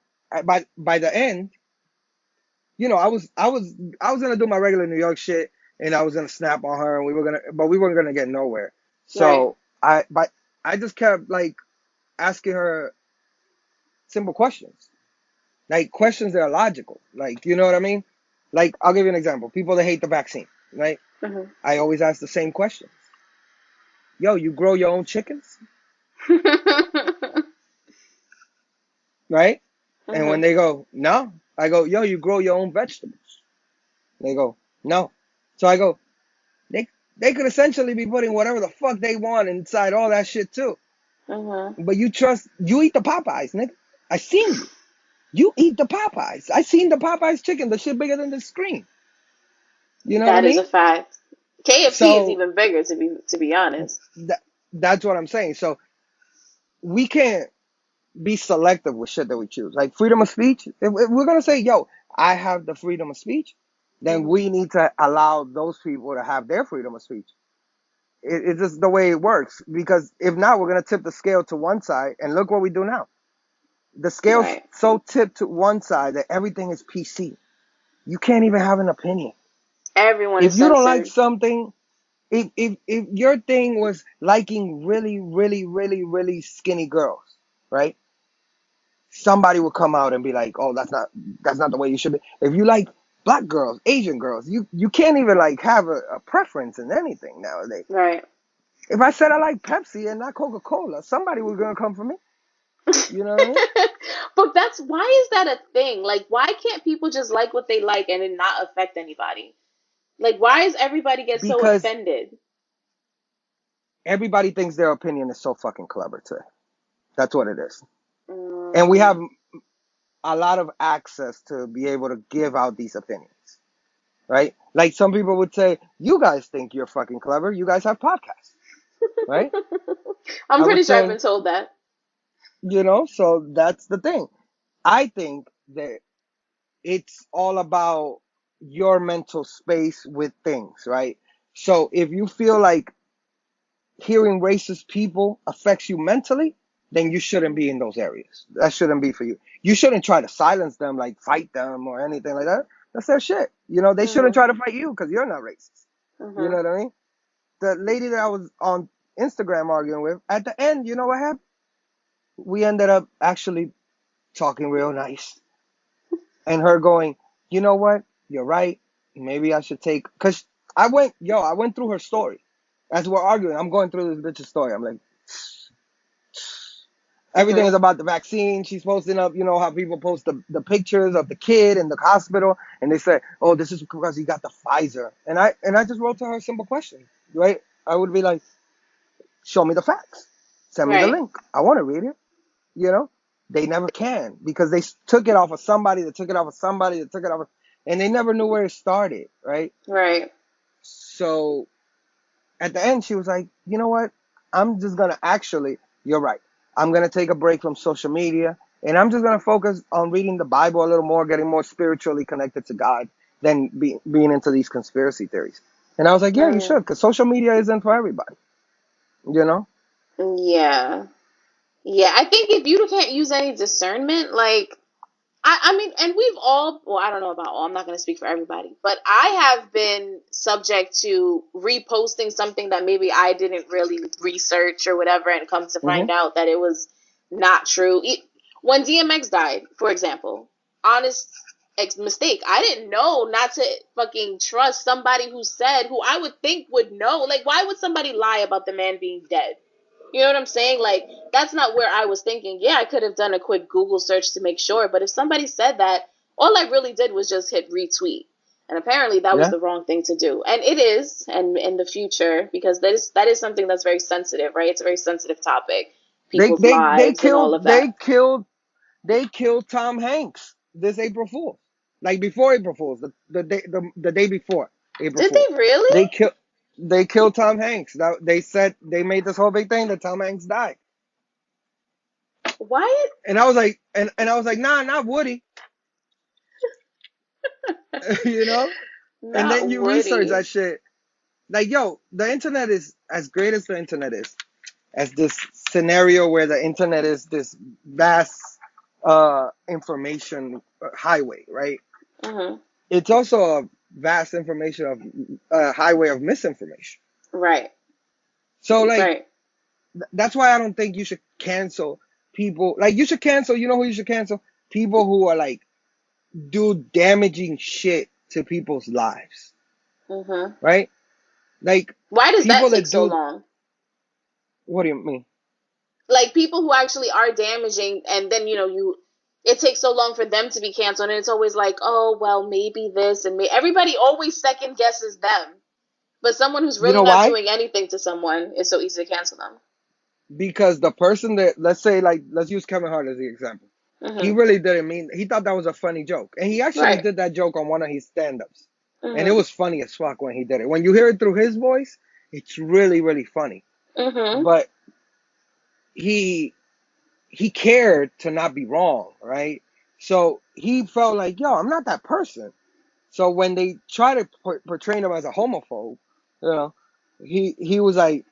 by the end, I was gonna do my regular New York shit, and I was gonna snap on her, and we weren't gonna get nowhere. Right. So I just kept like asking her simple questions, like questions that are logical, like you know what I mean. Like I'll give you an example. People that hate the vaccine, right? Mhm. I always ask the same questions. Yo, you grow your own chickens, right? And when Mhm. they go no, I go, yo, you grow your own vegetables. They go no, so I go, They they could essentially be putting whatever the fuck they want inside all that shit too. Mhm. But you eat the Popeyes, nigga. I seen you. You eat the Popeyes. I seen the Popeyes chicken, the shit bigger than the screen. You know what I That is a mean? fact. KFC is So even bigger, to be honest. that's what I'm saying. So we can't be selective with shit that we choose. Like freedom of speech. If we're gonna say, yo, I have the freedom of speech, then Mm, we need to allow those people to have their freedom of speech. It's just the way it works. Because if not, we're gonna tip the scale to one side, and look what we do now. The scale's right. so tipped to one side that everything is PC. You can't even have an opinion. Everyone If is you don't like censored. something, if your thing was liking really, really, really, really skinny girls, right? Somebody will come out and be like, "Oh, that's not the way you should be." If you like black girls, Asian girls, you can't even like have a preference in anything nowadays. Right. If I said I like Pepsi and not Coca-Cola, somebody was gonna come for me. You know what I mean? But that's why is that a thing? Like, why can't people just like what they like and it not affect anybody? Like, why is everybody get so Because offended? everybody thinks their opinion is so fucking clever today. That's what it is. And we have Mm, a lot of access to be able to give out these opinions, right? Like some people would say, you guys think you're fucking clever. You guys have podcasts, right? I'm I would pretty sure I've say, been told that. so that's the thing. I think that it's all about your mental space with things, right? So if you feel like hearing racist people affects you mentally, then you shouldn't be in those areas. That shouldn't be for you. You shouldn't try to silence them, like fight them or anything like that. That's their shit. They shouldn't Mhm. try to fight you because you're not racist. You know Mhm. what I mean? The lady that I was on Instagram arguing with, at the end, you know what happened? We ended up actually talking real nice. And her going, you know what? You're right. Maybe I should take, cause I went through her story. As we're arguing, I'm going through this bitch's story. I'm like, everything Mhm. is about the vaccine. She's posting up, how people post the pictures of the kid in the hospital, and they say, "Oh, this is because he got the Pfizer." And I just wrote to her a simple question, right? I would be like, "Show me the facts. Send me the Right. link. I want to read it." You know, they never can because they took it off of somebody that took it off of somebody that took it off, and they never knew where it started, right? Right. So at the end, she was like, "You know what? I'm just gonna actually. You're right. I'm gonna take a break from social media, and I'm just gonna focus on reading the Bible a little more, getting more spiritually connected to God, than being into these conspiracy theories." And I was like, "Yeah, you Mm, should, because social media isn't for everybody, you know." yeah. Yeah. I think if you can't use any discernment, like I mean, and we've all, well, I don't know about all, I'm not going to speak for everybody, but I have been subject to reposting something that maybe I didn't really research or whatever, and come to Mhm. find out that it was not true. When DMX died, for example, honest mistake, I didn't know not to fucking trust somebody who I would think would know. Like, why would somebody lie about the man being dead? You know what I'm saying? Like, that's not where I was thinking. Yeah, I could have done a quick Google search to make sure, but if somebody said that, all I really did was just hit retweet. And apparently that was Yeah. the wrong thing to do. And it is, and in the future, because that is something that's very sensitive, right? It's a very sensitive topic. They People's they they lives and all killed of they that. killed they killed Tom Hanks this April Fool. Like before April Fools, the day before April Did Fool. they really? They killed they killed Tom Hanks. They said they made this whole big thing that Tom Hanks died. Why? And I was like and I was like, nah, not Woody. you know? And Not then you research Woody. that shit. Like, yo, the internet is as great as the internet is, as this scenario where the internet is this vast information highway, right? Mm-hmm. It's also a vast information of highway of misinformation. Right. So like Right. that's why I don't think you should cancel people. Like you should cancel. You know who you should cancel? People who are like do damaging shit to people's lives, Mm-hmm. right? Like Why does that people take that so do. long? What do you mean? Like, people who actually are damaging, and then it takes so long for them to be canceled, and it's always like, oh well, maybe this, and everybody always second guesses them, but someone who's You really know not why? doing anything to someone is so easy to cancel them. Because the person that, let's say, like, let's use Kevin Hart as the example. He Mm-hmm. really didn't mean. He thought that was a funny joke, and he actually Right. did that joke on one of his stand-ups. And it was funny as fuck when he did it. When you hear it through his voice, it's really, really funny. But he cared to not be wrong, right? So he felt like, yo, I'm not that person. So when they try to portray him as a homophobe, you know, he was like,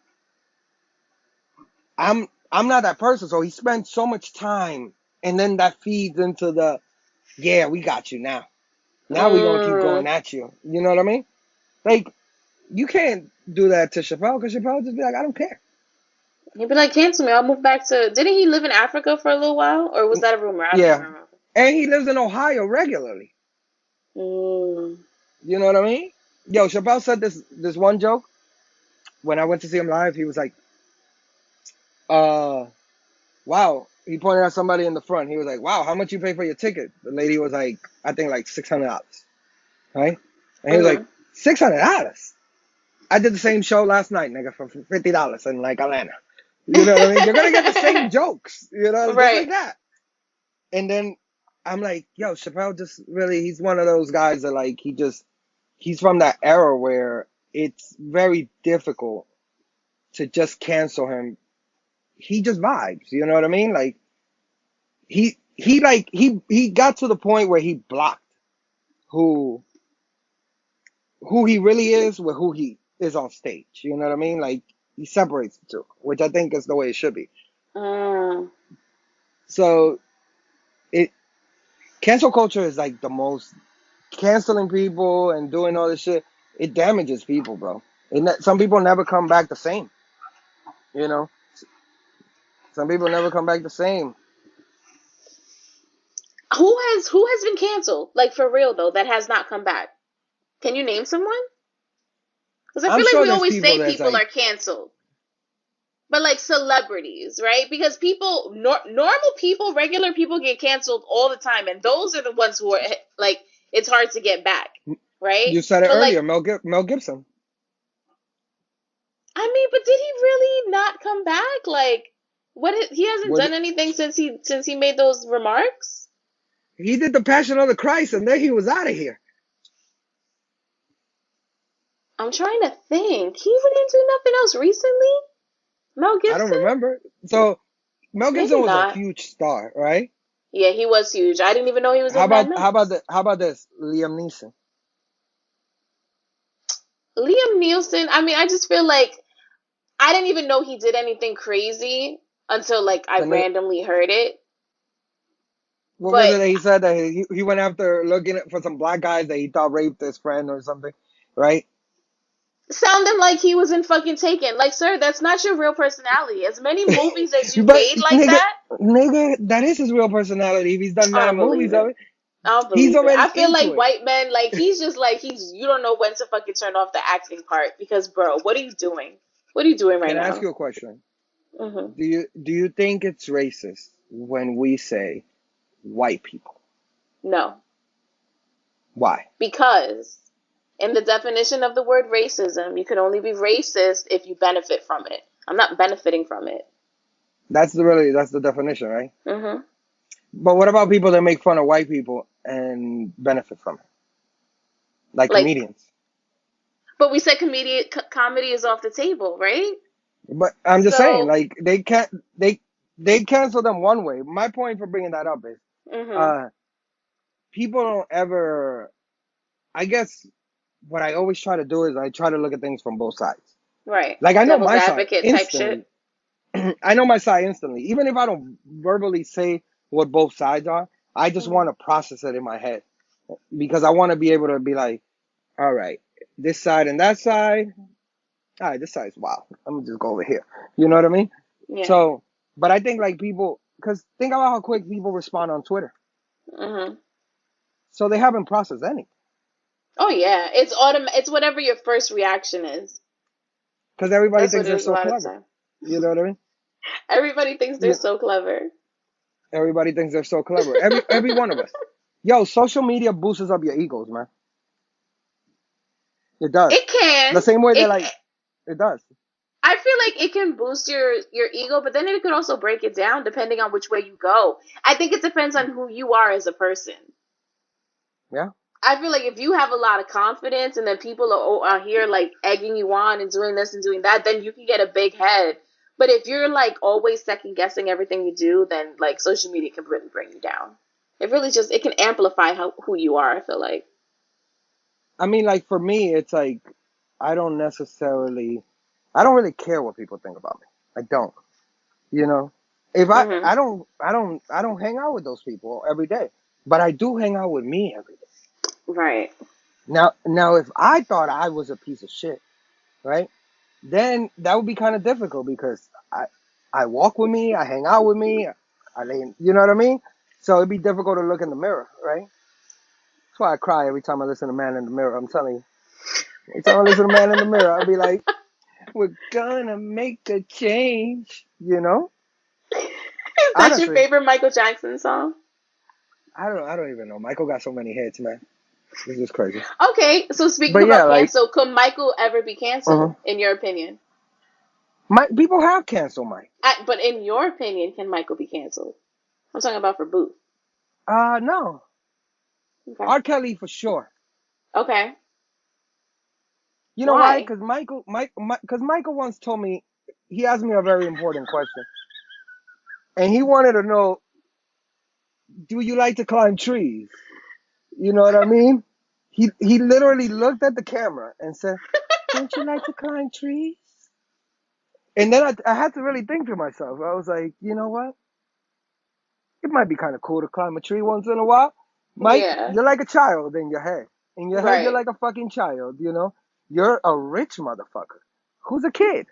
I'm not that person. So he spent so much time, and then that feeds into the, yeah, we got you now. Now we're gonna keep going at you. You know what I mean? Like, you can't do that to Chappelle, because Chappelle just be like, I don't care. He'd be like, cancel me. I'll move back to. Didn't he live in Africa for a little while, or was that a rumor? I don't even Yeah, remember. and he lives in Ohio regularly. Mm. You know what I mean? Yo, Chappelle said this one joke when I went to see him live. He was like, wow. He pointed at somebody in the front. He was like, wow, how much you pay for your ticket? The lady was like, I think like $600, right? And he was like, $600? I did the same show last night, nigga, for $50 in like Atlanta. You know what I mean? You're gonna get the same jokes, you know, just Right. like that. And then I'm like, yo, Chappelle just really, he's one of those guys that like, he's from that era where it's very difficult to just cancel him. He just vibes, you know what I mean? Like, he got to the point where he blocked who he really is with who he is on stage. You know what I mean? Like, he separates the two, which I think is the way it should be. So it cancel culture is like the most, canceling people and doing all this shit. It damages people, bro. Some people never come back the same. You know, some people never come back the same. Who has been canceled? Like for real though, that has not come back. Can you name someone? Because I I'm feel like sure we there's always people say that's people like, are canceled, but like celebrities, right? Because people, normal people, regular people get canceled all the time, and those are the ones who are like it's hard to get back, right? you said it But like, earlier, Mel Gibson. I mean, but did he really not come back? Like, he hasn't What done anything since he made those remarks. he did the Passion of the Christ, and then he was out of here. I'm trying to think. He didn't do nothing else recently. Mel I don't Gibson? remember. So Mel Gibson Maybe was a not. huge star, right? Yeah, he was huge. I didn't even know he was in Mad Men. How about this? Liam Neeson. Liam Nielsen, I mean, I just feel like I didn't even know he did anything crazy until like I The name, randomly heard it. what was But it that he said that he went after looking for some black guys that he thought raped his friend or something, right? sounding like he was in fucking Taken. Like, sir, that's not your real personality. As many movies as you But made like that, nigga, that is his real personality. If he's done I mad don't movies believe of it. it, I don't he's believe it. I already feel into like it. white men, like he's just like you don't know when to fucking turn off the acting part because, bro, what are you doing? What are you doing right Can I ask now? you a question? hmm Do you think it's racist when we say white people? No, Why? because in the definition of the word racism, you can only be racist if you benefit from it. I'm not benefiting from it. That's the definition, right? hmm But what about people that make fun of white people and benefit from it, like Like, comedians? but we said comedy is off the table, right? But I'm just saying, So, like they cancel them one way. My point for bringing that up is, hmm uh, people don't ever. I guess what I always try to do is I try to look at things from both sides. right, Like, I know devil's my side advocate type instantly. shit. I know my side instantly. Even if I don't verbally say what both sides are, I just hmm want to process it in my head because I want to be able to be like, all right, this side and that side. All right, this side's wild. I'm gonna just go over here. You know what I mean? Yeah. So, but I think like people, because think about how quick people respond on Twitter. hmm So they haven't processed anything. Oh yeah, it's whatever your first reaction is. Because everybody That's what thinks it they're is a so lot of clever. time. You know what I mean? Everybody thinks they're You, so clever. everybody thinks they're so clever. Every one of us. Yo, social media boosts up your egos, man. It does. It can. The same way that It. like it does. I feel like it can boost your ego, but then it could also break it down depending on which way you go. I think it depends on who you are as a person. Yeah. I feel like if you have a lot of confidence and then people are here like egging you on and doing this and doing that, then you can get a big head. But if you're like always second guessing everything you do, then like social media can really bring you down. It can amplify who you are, I feel like. I mean, like for me, it's like I don't necessarily, I don't really care what people think about me. I don't, you know. If Mhm. I don't hang out with those people every day, but I do hang out with me every day. Right. Now, if I thought I was a piece of shit, right, then that would be kind of difficult because I walk with me, I hang out with me, I lay, you know what I mean? So it'd be difficult to look in the mirror, right? That's why I cry every time I listen to Man in the Mirror. I'm telling you, every time I listen to Man in the Mirror, I'll be like, "We're gonna make a change," you know? Is that your Honestly, favorite Michael Jackson song? I don't even know. Michael got so many hits, man. This is crazy. Okay, so speaking But yeah, about like, cancel, could Michael ever be canceled, uh in your opinion? my people have canceled Mike. But in your opinion, can Michael be canceled? I'm talking about for Booth. No, Okay. R. Kelly for sure. Okay. You know why? Why? Because Michael once told me, he asked me a very important question, and he wanted to know, do you like to climb trees? You know what I mean? He literally looked at the camera and said, "Don't you like to climb trees?" And then I had to really think to myself. I was like, you know what? It might be kind of cool to climb a tree once in a while. Mike, Yeah. you're like a child in your head. In your head, you're Right. like a fucking child, you know? You're a rich motherfucker who's a kid.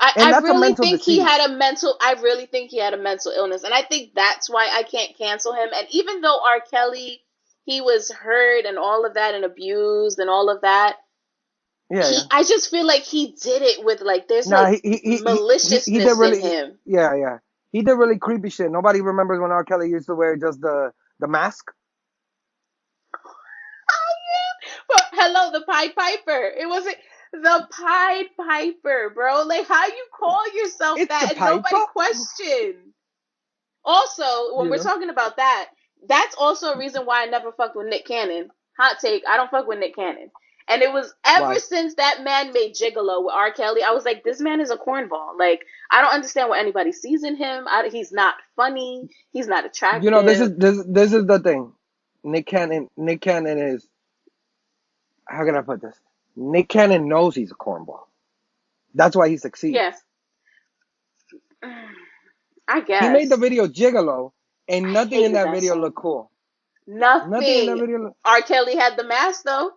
And I that's a really mental think he disease. had a mental I really think he had a mental illness. And I think that's why I can't cancel him. And even though R. Kelly, he was hurt and all of that and abused and all of that, Yeah, yeah. I just feel like he did it with like there's Nah, like he did maliciousness in really, him. yeah, yeah. He did really creepy shit. Nobody remembers when R. Kelly used to wear just the mask. But hello, the Pied Piper. It wasn't the Pied Piper, bro. Like how you call yourself It's the that and nobody piper, questioned. Also, when you we're know? talking about that, that's also a reason why I never fucked with Nick Cannon. Hot take, I don't fuck with Nick Cannon. And it was ever Why? since that man made Gigolo with R. Kelly, I was like, this man is a cornball. Like, I don't understand what anybody sees in him. He's not funny. He's not You know, attractive. this is the thing. Nick Cannon is, how can I put this? Nick Cannon knows he's a cornball. That's why he succeeds. Yes, I He made the guess. video Gigolo, and I nothing in hated that that video song. looked cool. Nothing in that Nothing. video. R. Kelly had the mask though.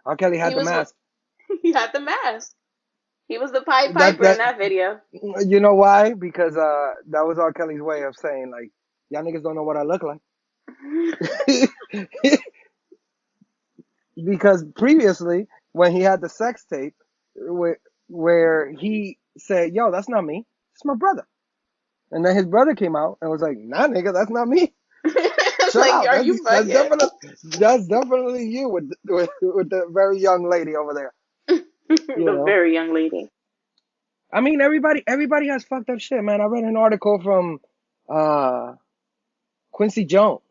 R. Kelly He had the was mask. he had the mask. He was the Pied That Piper in that that video. you know why? Because that was R. Kelly's way of saying like, y'all niggas don't know what I look like. Because previously, when he had the sex tape, where he said, "Yo, that's not me. It's my brother," and then his brother came out and was like, "Nah, nigga, that's not me. It's Chill like, out. are you bugging? That's definitely you with the very young lady over there." You The know. very young lady. I mean, everybody has fucked up shit, man. I read an article from uh, Quincy Jones.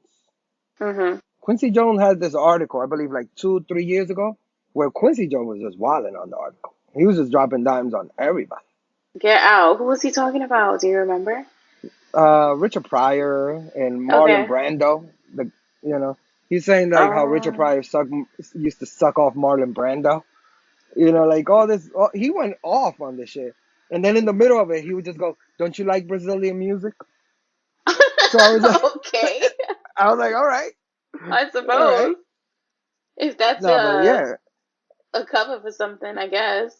Mhm. Quincy Jones had this article, I believe, like 2, 3 years ago, where Quincy Jones was just wilding on the article. He was just dropping dimes on everybody. Get out. Who was he talking about? Do you remember? Richard Pryor and Marlon Okay. Brando. The you know, he's saying like how Richard Oh. Pryor used to suck off Marlon Brando. You know, like all this. He went off on this shit, and then in the middle of it, he would just go, "Don't you like Brazilian music?" So I was like, Okay. I was like, all right, I all right. suppose if that's No, but yeah, a cover for something, I guess.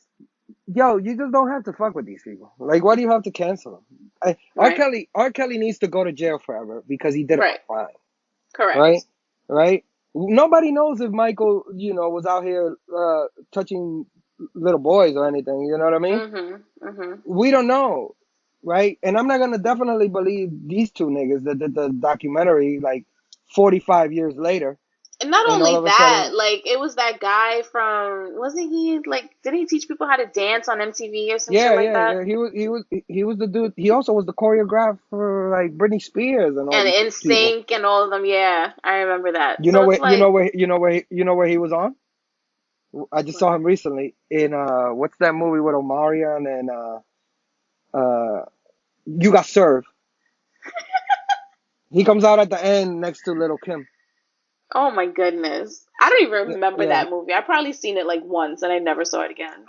yo, you just don't have to fuck with these people. Like, why do you have to cancel them? Right. R. Kelly needs to go to jail forever because he did a Right. crime, right? Correct. Right? Nobody knows if Michael, was out here touching little boys or anything. You know what I mean? Mhm. Mhm. We don't know, right? And I'm not gonna definitely believe these two niggas that did the documentary like 45 years later. And not and all only of a that, sudden, like it was that guy from wasn't he like didn't he teach people how to dance on MTV or some shit yeah, like yeah, that? yeah. He was the dude. He also was the choreographer for like Britney Spears and all And these people. NSYNC and all of them, yeah. I remember that. You So know it's where you know like where you know where you know where he was on? I just saw him recently in what's that movie with Omarion and You Got Served. He comes out at the end next to Little Kim. oh my goodness. I don't even Yeah, remember yeah. that movie. I probably seen it like once and I never saw it again.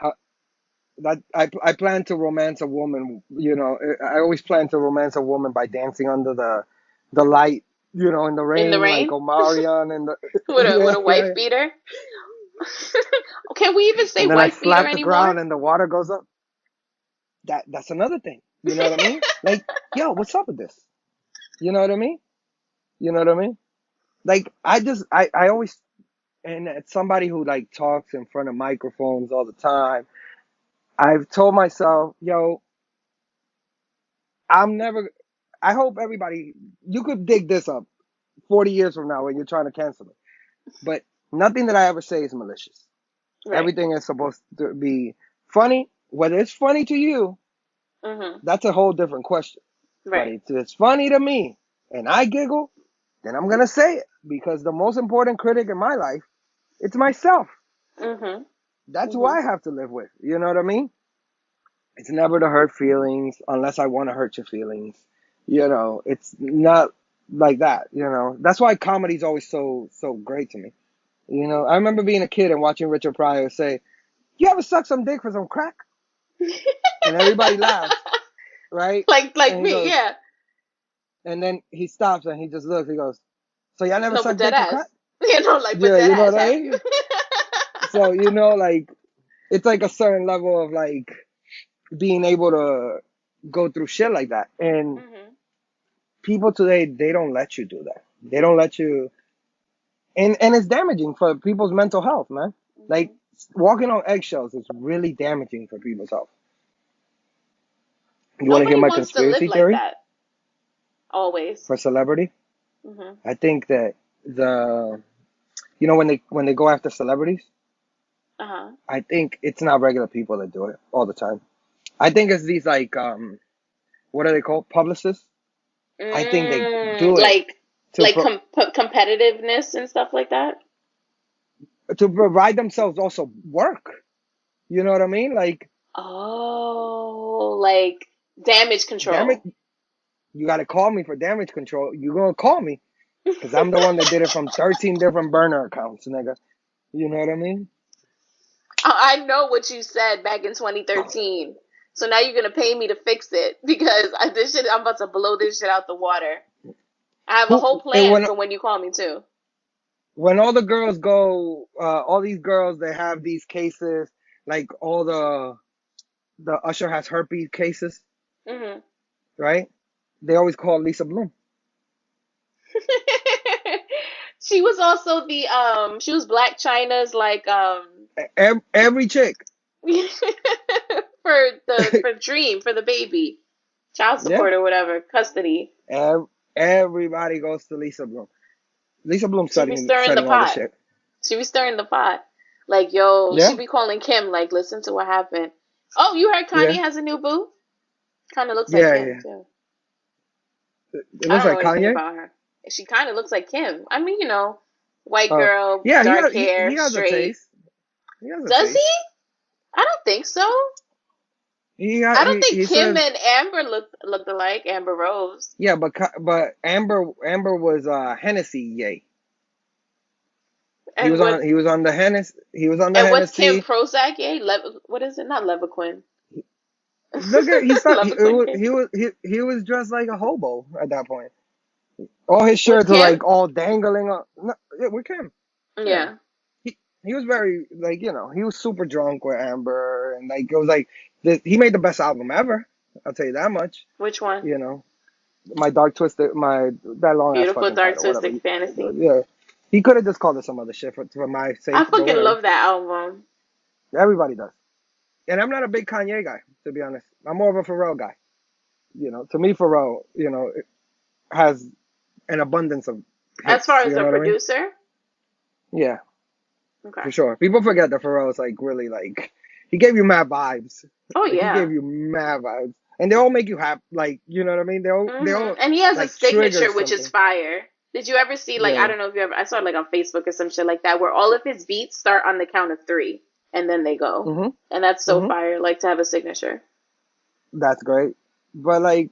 That I plan to romance a woman. You know, I always plan to romance a woman by dancing under the light. You know, in the In the rain, like rain? Omarion and the With yeah, a yeah, wife yeah. beater? Can we even say And then I wife beater slap the anymore? ground and the water goes up. That's another thing. You know what I mean? Like, yo, what's up with this? You know what I mean? You know what I mean? Like, I always, and as somebody who like talks in front of microphones all the time, I've told myself, yo, I'm never, I hope everybody, you could dig this up 40 years from now when you're trying to cancel it. But nothing that I ever say is malicious. Right. Everything is supposed to be funny. Whether it's funny to you, Mhm. that's a whole different question. But Right. if it's funny to me and I giggle, then I'm going to say it because the most important critic in my life, it's myself. Mhm. That's who Mhm. I have to live with. You know what I mean? It's never to hurt feelings unless I want to hurt your feelings. You know, it's not like that. You know, that's why comedy's always so great to me. You know, I remember being a kid and watching Richard Pryor say, "You ever suck some dick for some crack?" And everybody laughs, right? Like And he me, goes, yeah. and then he stops and he just looks. He goes, "So y'all never No, but suck dead dick for crack?" ass. You know, like but Yeah, dead you know ass, what I have you? mean. So like it's like a certain level of like being able to go through shit like that. And Mhm. people today, they don't let you do that. They don't let you, and it's damaging for people's mental health, man. Like Mhm. walking on eggshells is really damaging for people's health. You want to hear Nobody my wants to live conspiracy like theory that. Always. for celebrity? Mhm. I think that the when they go after celebrities, Uh huh. I think it's not regular people that do it all the time. I think it's these like what are they called? Publicists. I think they Mm, do it to like competitiveness and stuff like that. to provide themselves also work. You know what I mean? Like, Oh, like damage damn it, control. you got to call me for damage control. You gonna call me because I'm the one that did it from 13 different burner accounts, nigga. You know what I mean? I know what you said back in 2013. So now you're gonna pay me to fix it because this shit. I'm about to blow this shit out the water. I have a whole And plan for when you call me too. when all the girls go, all these girls they have these cases, like all the Usher has herpes cases, Hmm. right? They always call Lisa Bloom. She was also the she was Black China's like Every chick, for Dream for the baby child yeah. support or whatever custody. Everybody goes to Lisa Bloom. Lisa Bloom She be stirring the setting all the pot. shit. She be stirring the pot. Like yo, she Yeah, be calling Kim like, listen to what happened. Oh, you heard yeah, Kanye has a new boo? Kind of looks like yeah, Kim yeah. too. It I looks don't know like anything Kanye. about her. She kind of looks like Kim. I mean, white Oh, girl, yeah, dark he hair, has a straight. taste. He has a Does he? taste. I don't think so. I don't think He Kim says and Amber looked alike. Amber Rose. yeah, but Amber was Hennessy, yay. And what? He was on the Hennessy. He was on the And what's Kim Hennessy. Prozac? Yeah, what is it? Not Levaquin. Look at Levaquin. he was dressed like a hobo at that point. All his With shirts were Kim? like all dangling up. No, yeah, with Kim. Yeah. Yeah. He was very like he was super drunk with Amber and like it was like he made the best album ever. I'll tell you that much. Which one? You know, my dark twisted my that long ass Beautiful fucking Dark title, whatever. Twisted Fantasy. Yeah, he could have just called it some other shit for my I sake, but fucking whatever. love that album. Everybody does, and I'm not a big Kanye guy to be honest. I'm more of a Pharrell guy. You know, to me Pharrell, has an abundance of As hits. far as You a know what I mean? producer, Yeah, Okay. for sure. People forget that Pharrell's like really like he gave you mad vibes. Oh Like he yeah. gave you mad vibes, and they all make you happy. Like you know what I mean? They all And he has a like trigger signature which is something. fire. Did you ever see, like, I Yeah. don't know if you ever, I saw it like on Facebook or some shit like that, where all of his beats start on the count of three and then they go. Mhm. And that's so Mhm. fire, like to have a signature. That's great. But like,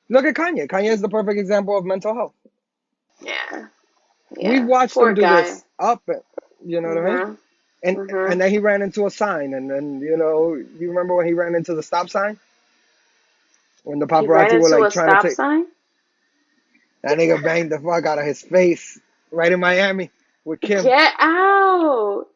look at Kanye. Kanye is the perfect example of mental health. Yeah. We've Yeah. watched Poor him do guy. this up, you know what I mean? Mhm. And Mhm. then he ran into a sign, and then you remember when he ran into the stop sign when the He ran paparazzi were into like a trying to stop take sign? that nigga banged the fuck out of his face right in Miami with Kim. Get out.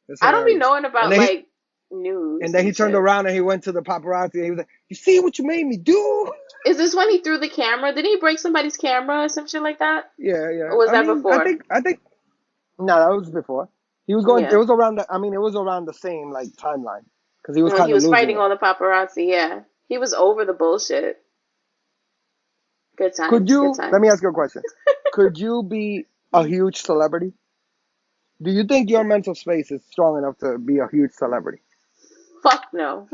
It's I don't be hilarious. knowing And about then he like and news then he and turned shit. around and he went to the paparazzi and he was like, "You see what you made me do?" Is this when he threw the camera? Did he break somebody's camera or some shit like that? Yeah, yeah. Or was I that mean, I before? think I think no, that was before. He was going. It Yeah. was around the. I mean, it was around the same like timeline because he was Well, he kind of was losing fighting it. all the paparazzi, yeah. He was over the bullshit. Good Could times, good you? Let me times. ask you a question. Could you be a huge celebrity? Do you think your mental space is strong enough to be a huge celebrity? Fuck no.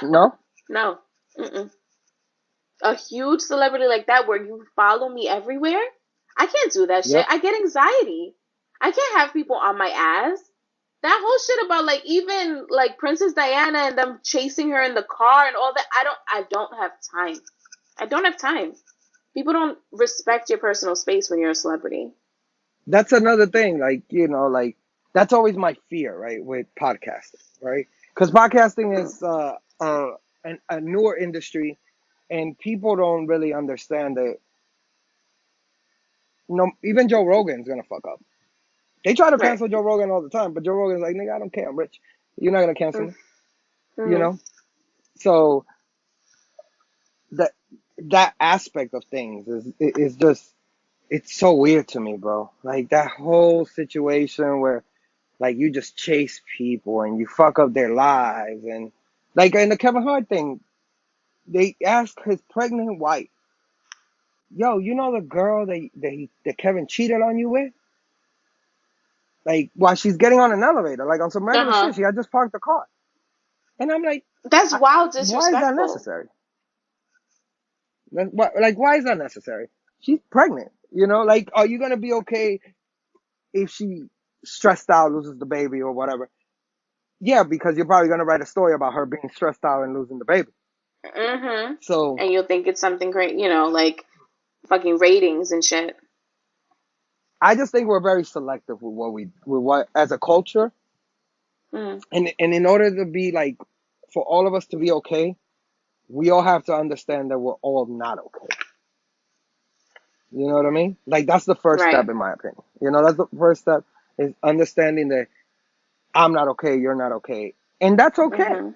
No. No. Mm-mm. A huge celebrity like that where you follow me everywhere? I can't do that shit. Yep. I get anxiety. I can't have people on my ass. That whole shit about like even like Princess Diana and them chasing her in the car and all that, I don't have time. I don't have time. People don't respect your personal space when you're a celebrity. That's another thing. Like like that's always my fear, right, with podcasting, right? Because podcasting Mm-hmm. is a newer industry, and people don't really understand that. No, even Joe Rogan's gonna fuck up. They try to Right. cancel Joe Rogan all the time, but Joe Rogan's like, nigga, I don't care, I'm rich. You're not gonna cancel me, you Mm-hmm. know. So that that aspect of things is just it's so weird to me, bro. Like that whole situation where like you just chase people and you fuck up their lives and like in the Kevin Hart thing, they asked his pregnant wife, "Yo, you know the girl that Kevin cheated on you with?" Like while she's getting on an elevator, like on some regular Uh-huh. shit, she had just parked the car, and I'm like, That's wild why is that disrespectful. necessary? Like, why is that necessary? She's pregnant, Like, are you gonna be okay if she stressed out, loses the baby or whatever? Yeah, because you're probably gonna write a story about her being stressed out and losing the baby. Mm-hmm. So And you'll think it's something great, like fucking ratings and shit. I just think we're very selective with what as a culture, Mm. and in order to be like, for all of us to be okay, we all have to understand that we're all not okay. You know what I mean? Like that's the first Right. step in my opinion. That's the first step is understanding that I'm not okay, you're not okay. And that's okay. Mm-hmm.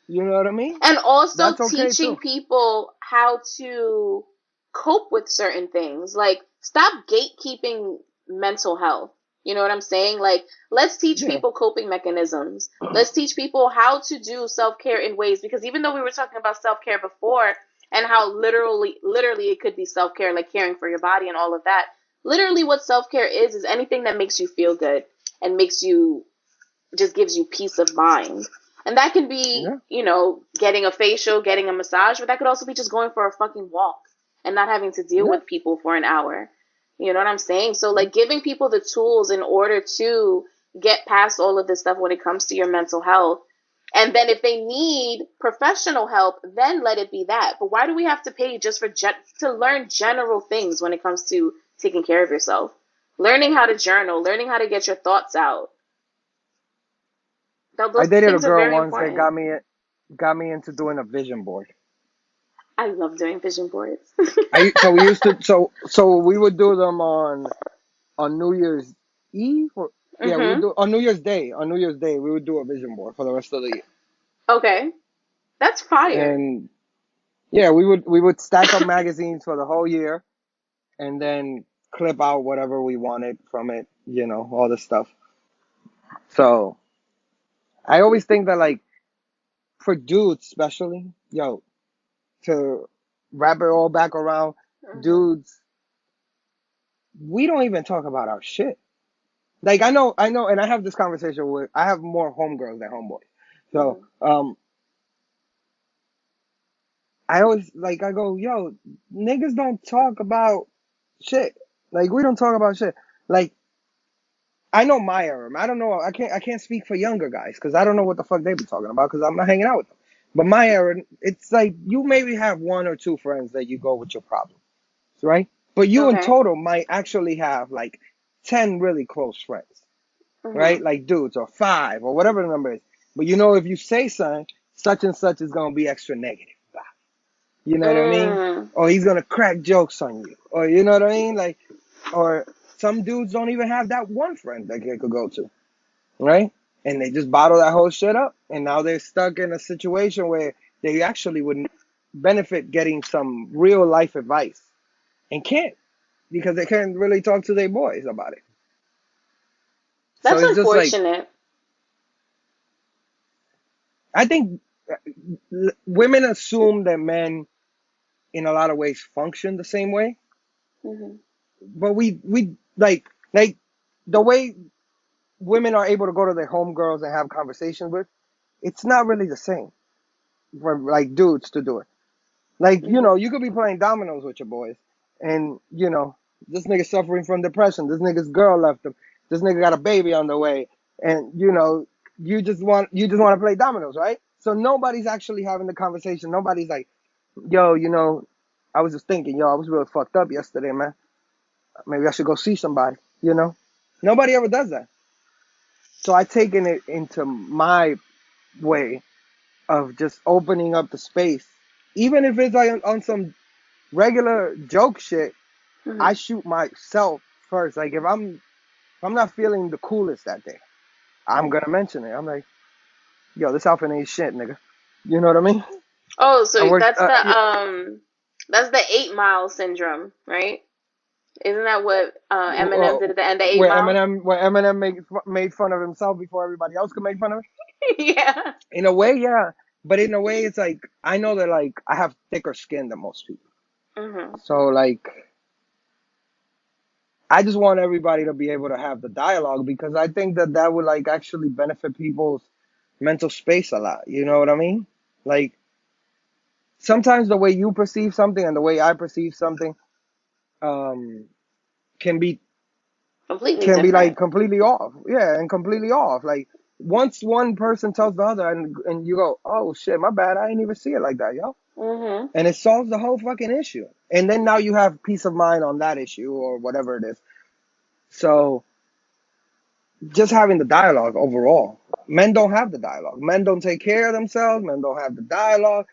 You know what I mean? And also That's okay teaching too. people how to cope with certain things. Like, stop gatekeeping mental health. You know what I'm saying? Like, let's teach Yeah. people coping mechanisms. Let's teach people how to do self care in ways, because even though we were talking about self care before and how literally it could be self care, like caring for your body and all of that. Literally, what self care is anything that makes you feel good and makes you just gives you peace of mind. And that can be, Yeah. getting a facial, getting a massage, but that could also be just going for a fucking walk and not having to deal Yeah. with people for an hour. You know what I'm saying? So, like, giving people the tools in order to get past all of this stuff when it comes to your mental health. And then if they need professional help, then let it be that. But why do we have to pay just to learn general things when it comes to taking care of yourself? Learning how to journal, learning how to get your thoughts out, I those dated a things are girl very once that important. got me into doing a vision board. I love doing vision boards. So we used to so we would do them on New Year's Eve or yeah, we would Mm-hmm. do on New Year's Day. On New Year's Day we would do a vision board for the rest of the year. Okay. That's fire. And yeah, we would stack up magazines for the whole year and then clip out whatever we wanted from it, all this stuff. So I always think that like for dudes especially, to wrap it all back around, Mm-hmm. dudes we don't even talk about our shit. Like I know, and I have this conversation with. I have more homegirls than homeboys. So Mhm. I always like I go, yo, niggas don't talk about shit. Like we don't talk about shit. Like I know my era. I don't know. I can't speak for younger guys because I don't know what the fuck they be talking about because I'm not hanging out with them. But my era, it's like you maybe have one or two friends that you go with your problems, right? But you in Okay. total might actually have like 10 really close friends, right? Mhm. Like dudes or five or whatever the number is. But you know if you say something, such and such is gonna be extra negative. You know what I mean? Mm. Or he's gonna crack jokes on you. Or you know what I mean? Like or some dudes don't even have that one friend that they could go to, right? And they just bottle that whole shit up, and now they're stuck in a situation where they actually would benefit getting some real life advice and can't because they can't really talk to their boys about it. So That's it's just like unfortunate. I think women assume that men, in a lot of ways, function the same way, Mhm. but we like the way women are able to go to their homegirls and have conversations with, it's not really the same for like dudes to do it. Like, you know, Mhm. you could be playing dominoes with your boys and, you know, this nigga suffering from depression. This nigga's girl left him. This nigga got a baby on the way. And, you know, you just want to play dominoes, right? So nobody's actually having the conversation. Nobody's like, yo, you know, I was just thinking, yo, I was really fucked up yesterday, man. Maybe I should go see somebody, you know? Nobody ever does that. So I taken it into my way of just opening up the space. Even if it's like on some regular joke shit, I Mhm. shoot myself first. Like if I'm not feeling the coolest that day, I'm gonna mention it. I'm like, yo, this outfit ain't shit, nigga. You know what I mean? Oh, I so worked yeah, that's the 8 Mile syndrome, right? Isn't that what Eminem did well, at the end of 8 Mile? Where Eminem made fun of himself before everybody else could make fun of him. Yeah. In a way, yeah. But in a way, it's like I know that like I have thicker skin than most people. Mhm. So like I just want everybody to be able to have the dialogue because I think that that would like actually benefit people's mental space a lot. You know what I mean? Like sometimes the way you perceive something and the way I perceive something um, can be Completely different. like completely off. Yeah, and completely off. Like once one person tells the other and you go, oh shit, my bad, I didn't even see it like that, yo. Mhm. And it solves the whole fucking issue. And then now you have peace of mind on that issue or whatever it is. So just having the dialogue overall. Men don't have the dialogue. Men don't take care of themselves. Men don't have the dialogue.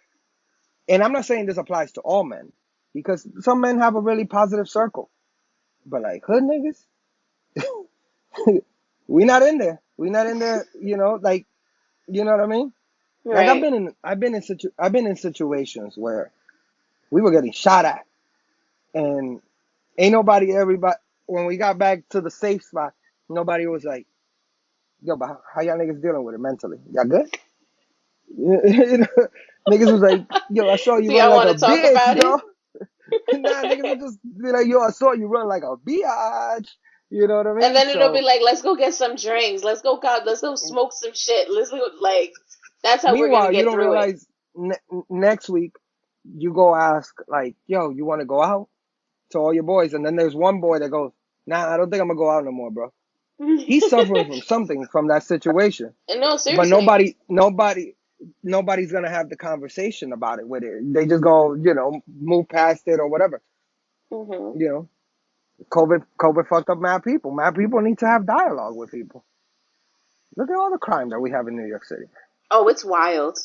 And I'm not saying this applies to all men because some men have a really positive circle. But like hood niggas, we not in there. We not in there, you know, like you know what I mean? Like Right. I've been in situations where we were getting shot at and ain't nobody everybody when we got back to the safe spot, nobody was like, yo, but how y'all niggas dealing with it mentally? Y'all good? You know, niggas was like, yo, I saw So you run y'all like want a to talk bitch, about it? though. Nah, niggas would just be like, yo, I saw you run like a biatch. You know what I And mean? then it'll be So, like, let's go get some drinks. Let's go smoke some shit. Let's go, like, that's how we're gonna meanwhile, you get don't through it. realize next week you go ask like, yo, you want to go out to all your boys, and then there's one boy that goes, nah, I don't think I'm gonna go out no more, bro. He's suffering from something from that situation, And no, but seriously. nobody's gonna have the conversation about it with it. They just go, you know, move past it or whatever. Hmm. You know, COVID fucked up mad people. Mad people need to have dialogue with people. Look at all the crime that we have in New York City. Oh, it's wild.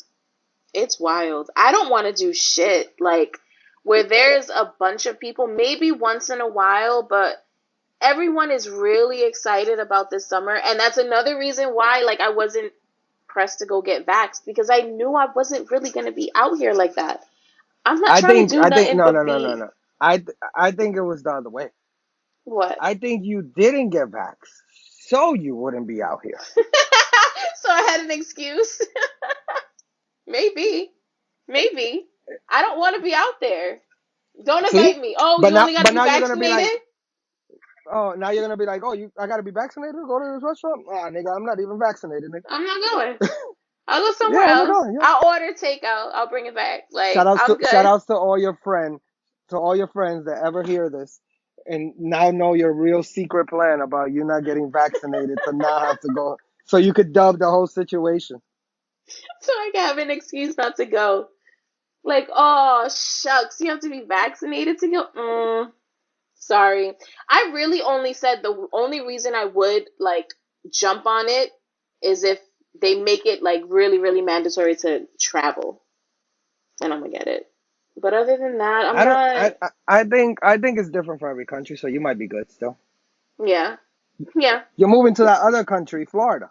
It's wild. I don't want to do shit like where there's a bunch of people, maybe once in a while, but everyone is really excited about this summer. And that's another reason why, like, I wasn't pressed to go get vaxxed because I knew I wasn't really going to be out here like that. I'm not trying to do I think nothing no but no no no be no. I think it was the other way. what? I think you didn't get vaxxed so you wouldn't be out here. So I had an excuse. Maybe. Maybe. I don't want to be out there. Don't See, invite me. Oh, you only got to but be now you're gonna be like, vaccinated? Oh, now you're gonna be like, oh, I gotta be vaccinated to go to this restaurant? Ah, nigga, I'm not even vaccinated, nigga. I'm not going. I'll go somewhere Yeah, I'm not else. going. Yeah. I'll order takeout. I'll bring it back. Like, I'm Shout good. outs to all your friends that ever hear this, and now know your real secret plan about you not getting vaccinated to not have to go, so you could dub the whole situation. So I can have an excuse not to go. Like, oh, shucks, you have to be vaccinated to go? Sorry. I really only said the only reason I would, like, jump on it is if they make it, like, really, really mandatory to travel. And I'm gonna get it. But other than that, I'm I don't. not. I think it's different for every country, so you might be good still. Yeah. Yeah. You're moving to that other country, Florida.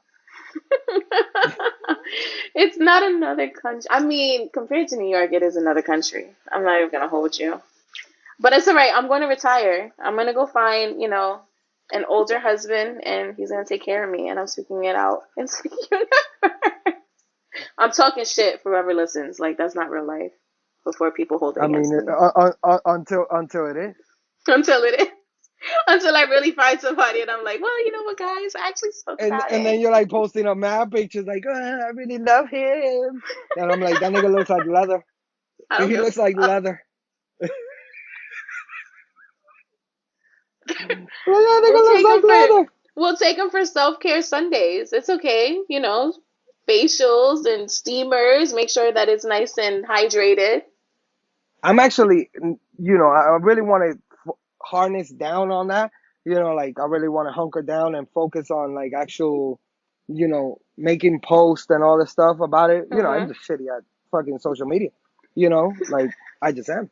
It's not another country. I mean, compared to New York, it is another country. I'm not even gonna hold you. But it's all right. I'm going to retire. I'm gonna go find, an older husband, and he's gonna take care of me. And I'm speaking it out into the universe. I'm talking shit for whoever listens. Like, that's not real life. Before people hold it I mean, against me, until it is. until it is, until I really find somebody, and I'm like, well, you know what, guys, I actually spoke about And then it. you're like posting up mad pictures like, I really love him. And I'm like, that nigga looks like leather. I don't He give a looks like fuck. leather. Well, that We'll nigga looks take like them for leather. we'll take them for self-care Sundays. It's okay, facials and steamers. Make sure that it's nice and hydrated. I'm actually, I really want to harness down on that. Like I really want to hunker down and focus on like actual, making posts and all this stuff about it. I'm Hmm. just shitty at fucking social media. Like I just am.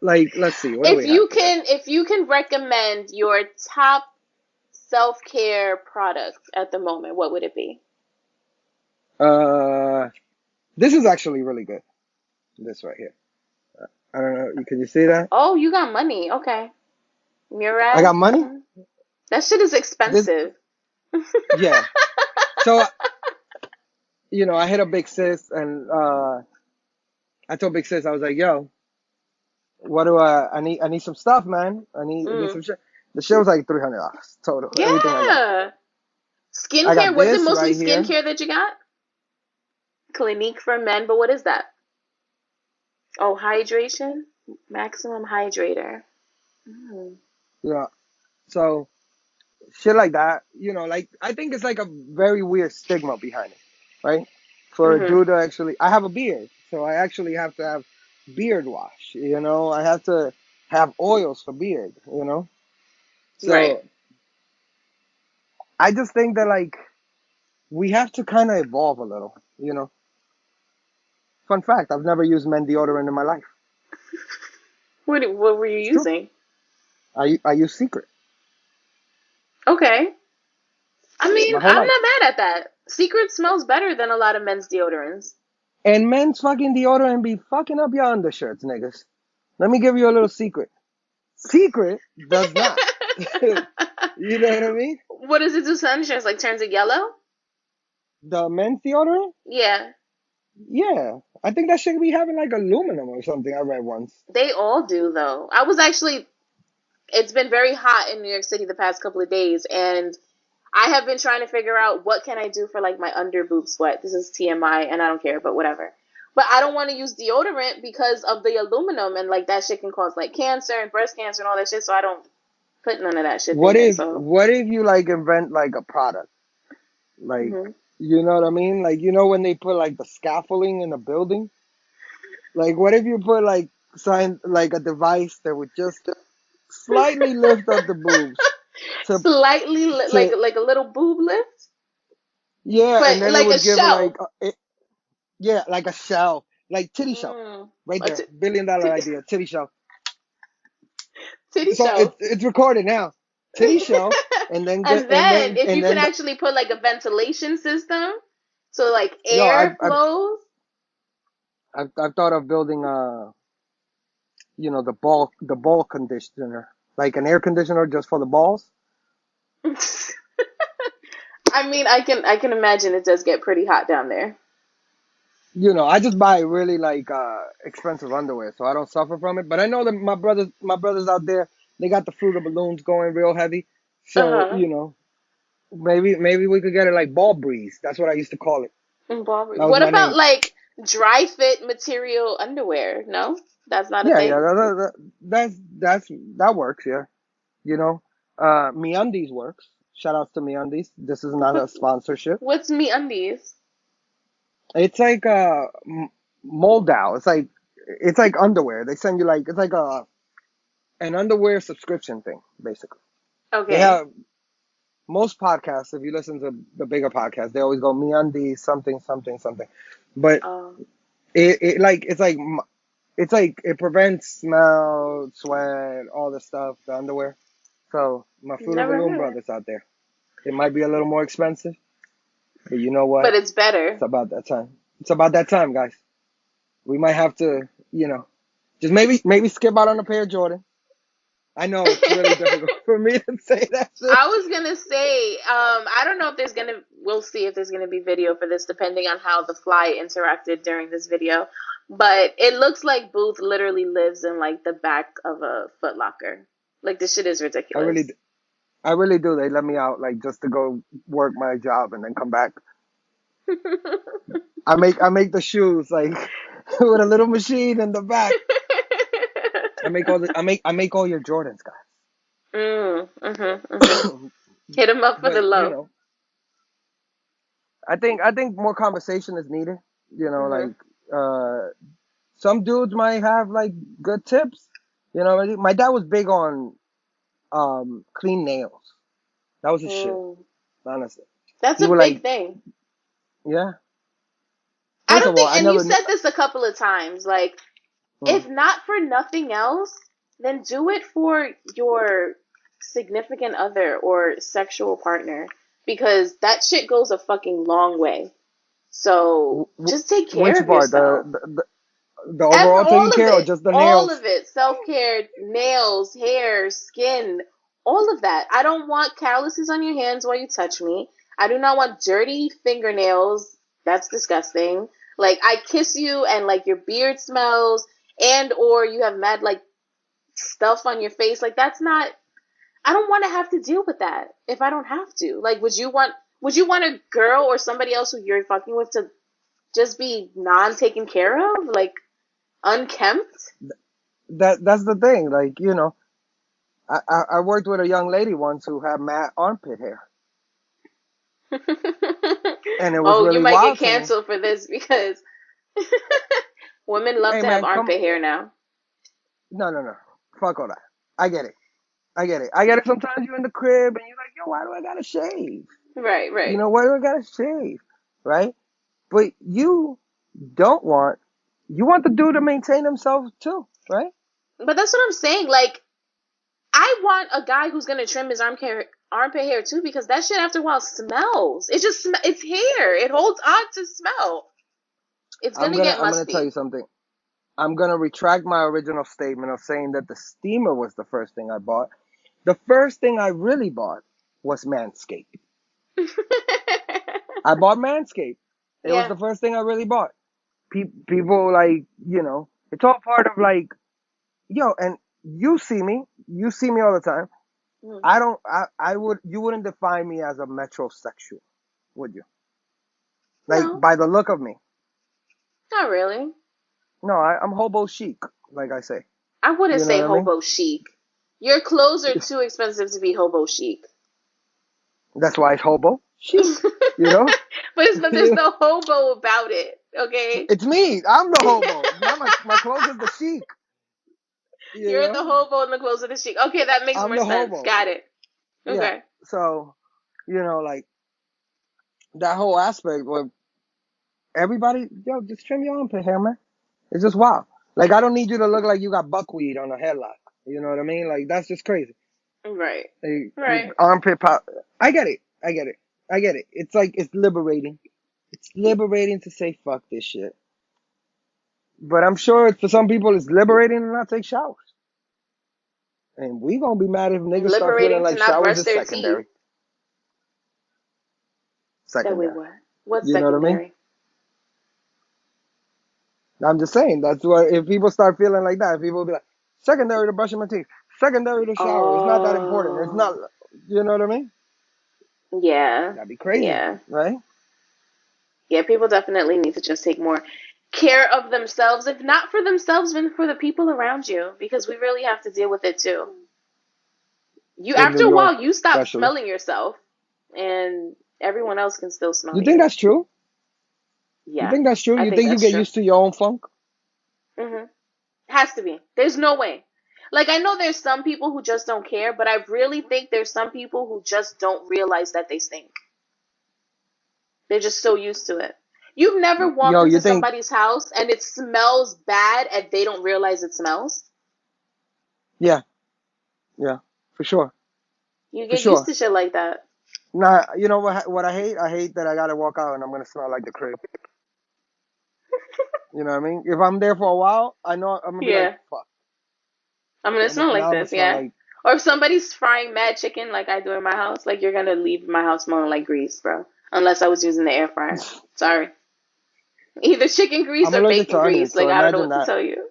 Like let's see, what do If we have you here? can, if you can recommend your top self-care product at the moment, what would it be? Uh, this is actually really good. This right here. I don't know. Can you see that? Oh, you got money. Okay, I Murad. got money. That shit is This, expensive. yeah. So I hit a big sis, and I told big sis, I was like, yo, what do I need? I need some stuff, man. I need Mm. some shit. The shit was like $300 total. Everything I got. Yeah. I got Skincare. Was it this mostly right here. skincare that you got? Clinique for men, but what is that? Oh, hydration? Maximum hydrator. Mm. Yeah. So shit like that. Like I think it's like a very weird stigma behind it, right? For a Mhm. dude to actually, I have a beard, so I actually have to have beard wash. I have to have oils for beard. Right. So I just think that like we have to kind of evolve a little. Fun fact: I've never used men deodorant in my life. What were you It's true. using? I use Secret Okay. I mean, my whole I'm life. not mad at that. Secret smells better than a lot of men's deodorants. And men's fucking deodorant be fucking up your undershirts, niggas. Let me give you a little secret. Secret does not. You know what I mean? What does it do to undershirts? Like turns it yellow? The men's deodorant? Yeah. Yeah. I think that should be having like aluminum or something. I read once. They all do though. It's been very hot in New York City the past couple of days, and I have been trying to figure out what can I do for like my under boob sweat. This is TMI and I don't care, but whatever. But I don't want to use deodorant because of the aluminum, and like that shit can cause like cancer and breast cancer and all that shit, so I don't put none of that shit What there. if So, what if you like invent like a product? Like, hmm you know what I mean? Like, when they put like the scaffolding in a building? Like, what if you put like sign like a device that would just slightly lift up the boobs to slightly like to a little boob lift, yeah, and but then it like a would give shelf. like yeah, like a shell, like titty show, Mm. right A there, $1 billion idea, titty show. titty So shelf. it's recorded now, titty show, and then get And then if and you can then actually put like a ventilation system, so like yo, air flows. I've thought of building the ball conditioner, like an air conditioner just for the balls. I mean, I can imagine it does get pretty hot down there. I just buy really like expensive underwear, so I don't suffer from it. But I know that my brothers out there, They got the Fruit of Balloons going real heavy. So, Uh-huh. maybe we could get it like ball breeze. That's what I used to call it. And That was what my about name. like dry fit material underwear? No, that's not a Yeah, yeah, thing. that works. Yeah, you know, MeUndies works. Shout outs to MeUndies. This is not a sponsorship. What's me undies? It's like Moldau. It's like underwear. They send you like it's like an underwear subscription thing, basically. They Okay. have most podcasts. If you listen to the bigger podcasts, they always go MeUndies something something something. But Oh, it's like it prevents smell, sweat, all the stuff, the underwear. So my Fruit of never Balloon heard. brothers out there. It might be a little more expensive, but you know But what? it's better. It's about that time. It's about that time, guys. We might have to, just maybe skip out on a pair of Jordan. I know it's really difficult for me to say that shit. I was gonna say, I don't know if we'll see if there's gonna be video for this, depending on how the fly interacted during this video. But it looks like Booth literally lives in like the back of a Foot Locker. Like this shit is I really, ridiculous. I really do. They let me out like just to go work my job and then come back. I make the shoes like with a little machine in the back. I make all your Jordans, Mm. guys. Hit him up for the But low. I think more conversation is needed. Mm-hmm. Like some dudes might have like good tips. My dad was big on clean nails. That was his shit, Mm. honestly. That's He a would big like, thing. yeah. I First don't of all, think, I and you never. said this a couple of times, like, Mm. if not for nothing else, then do it for your significant other or sexual partner because that shit goes a fucking long way. So just take care Which of part? yourself. The overall taking care or just the All nails? of it. Self care, nails, hair, skin, all of that. I don't want calluses on your hands while you touch me. I do not want dirty fingernails. That's disgusting. Like I kiss you and like your beard smells and or you have mad like stuff on your face. Like that's not I don't want to have to deal with that if I don't have to. Like would you want a girl or somebody else who you're fucking with to just be non taken care of? Like unkempt? That's the thing. Like, I worked with a young lady once who had matte armpit hair, and it was Oh, you really might get wild to me. canceled for this because women love Hey to have man, come. armpit hair now. No, no, no. Fuck all that. I get it. I get it. I get it. Sometimes you're in the crib and you're like, yo, why do I gotta shave? Right, right. Why do I gotta shave? Right? But don't want, you want the dude to maintain himself too, right? But that's what I'm saying. Like, I want a guy who's gonna trim his armpit hair too because that shit after a while smells. It just it's hair. It holds on to smell. It's I'm gonna gonna, get I'm gonna tell you musty. something. I'm gonna retract my original statement of saying that the steamer was the first thing I bought. The first thing I really bought was Manscaped. I bought Manscaped. It was Yeah. the first thing I really bought. People like, it's all part of like, and you see me all the time. Mm. I don't, you wouldn't define me as a metrosexual, would you? Like No, by the look of me. not really. No, I'm hobo chic, like I say. I wouldn't You know say what I mean? hobo chic. Your clothes are too expensive to be hobo chic. That's why it's hobo but chic. You know? there's no hobo about it. Okay, It's me. I'm the hobo. Not my clothes is the chic. You you're the know? hobo in the clothes of the chic. Okay, that makes I'm more the sense. hobo. Got it. Yeah. Okay. So, like that whole aspect where everybody, just trim your armpit hair, man. It's just wild. Like I don't need you to look like you got buckwheat on a headlock. You know what I mean? Like that's just crazy. Right. Like, Right. armpit pop. I get it. I get it. I get it. It's like it's liberating. It's liberating to say fuck this shit. But I'm sure for some people it's liberating to not take showers. And we gonna be mad if niggas start feeling Liberating to like not showers brush is their teeth. secondary. That way Secondary. what? What's You know what I mean? secondary? I'm just saying that's why if people start feeling like that, people will be like, secondary to brushing my teeth. Secondary to shower. It's not that important. It's not, Oh, you know what I mean? yeah, That'd be crazy, yeah, right? yeah. People definitely need to just take more care of themselves, if not for themselves, then for the people around you, because we really have to deal with it too. You, In New after a York, while, you stop especially. smelling yourself, and everyone else can still smell You think you. that's true? You Yeah, think that's true? I You think think you that's get true. used to your own funk? Has to be. There's no way. Like, I know there's some people who just don't care, but I really think there's some people who just don't realize that they stink. They're just so used to it. You've never walked Yo, you into think? somebody's house and it smells bad and they don't realize it smells? Yeah, yeah, for sure, You for get used sure. to shit like that. Nah, you know what? What I hate? I hate that I gotta walk out and I'm gonna smell like the crib. You know what I mean? If I'm there for a while, I know I'm gonna be like, Yeah. fuck. I'm gonna smell like Now I'm gonna this, smell yeah. like. Or if somebody's frying mad chicken like I do in my house, like you're gonna leave my house smelling like grease, bro. Unless I was using the air fryer. Sorry. Either chicken grease I'm or allergic to bacon grease. onions, Like, so I don't know imagine what to that. tell you.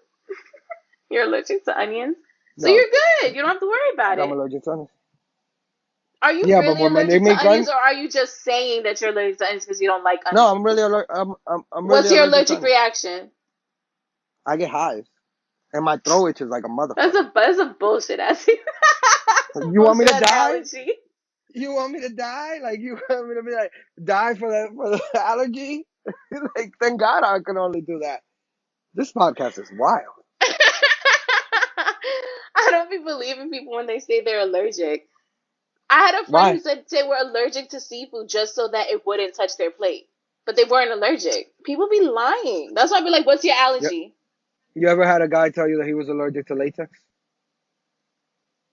You're allergic to onions? So No, you're good. You don't have to worry about I'm it. allergic to onions. Are you Yeah, but really when they allergic to make onions, onions, or are you just saying that you're allergic to onions because you don't like no, I'm really onions? allergic. I'm really What's your allergic to allergic onions. reaction? I get hives, and my throat itches like a motherfucker. That's a bullshit ass. That's a You want me bullshit to ass die? allergy. You want me to die? Like you want me to be like die for the allergy? Like thank God I can only do that. This podcast is wild. I don't be believing people when they say they're allergic. I had a friend who Why? said they were allergic to seafood just so that it wouldn't touch their plate. But they weren't allergic. People be lying. That's why I be like, what's your You, allergy? you ever had a guy tell you that he was allergic to latex?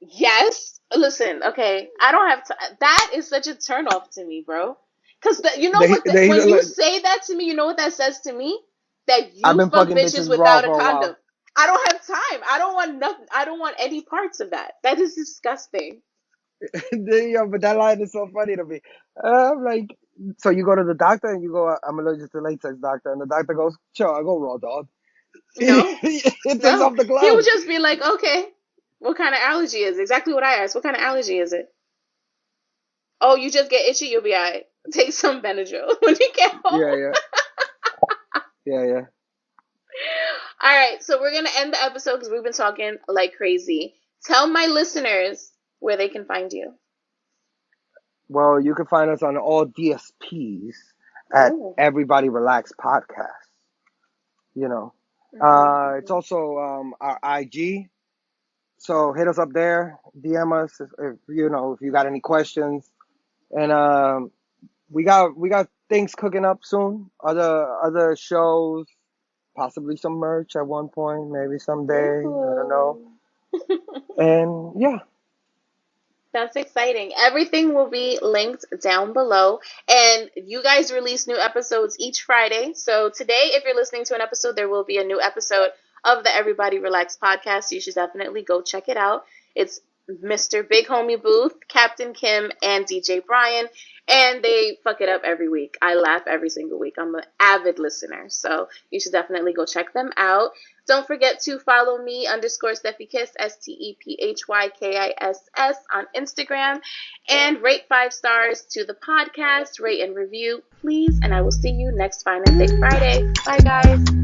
Yes. Listen, okay. I don't have to. That is such a turnoff to me, bro. Because you know what? That he's When you allergic. say that to me, you know what that says to me? That I've you been fuck fucking bitches bitches raw without a for a condom. while. I don't have time. I don't want nothing. I don't want any parts of that. That is disgusting. Yeah, but that line is so funny to me. I'm like, so you go to the doctor and you go, I'm allergic to latex, doctor, and the doctor goes, sure, I go raw, dog. No, It takes no. off the He would glove. just be like, okay, what kind of allergy is it? Exactly what I asked. What kind of allergy is it? Oh, you just get itchy, you'll be alright. Take some Benadryl when you get Yeah, home. yeah, yeah, yeah. All right, so we're gonna end the episode because we've been talking like crazy. Tell my listeners where they can find you. Well, you can find us on all DSPs at Oh. Everybody Relax Podcast. You know, it's Mm-hmm. also our IG. So hit us up there, DM us if you know if you got any questions, and we got things cooking up soon. Other shows, possibly some merch at one point, maybe someday. I don't know. Ooh. And yeah, That's exciting. Everything will be linked down below. And you guys release new episodes each Friday. So today, if you're listening to an episode, there will be a new episode of the Everybody Relax podcast. You should definitely go check it out. It's Mr. Big Homie Booth, Captain Kim, and DJ Brian. And they fuck it up every week. I laugh every single week. I'm an avid listener. So you should definitely go check them out. Don't forget to follow me _StephyKiss, STEPHYKISS on Instagram, and rate 5 stars to the podcast, rate and review, please. And I will see you next Fine and Thick Friday. Bye, guys.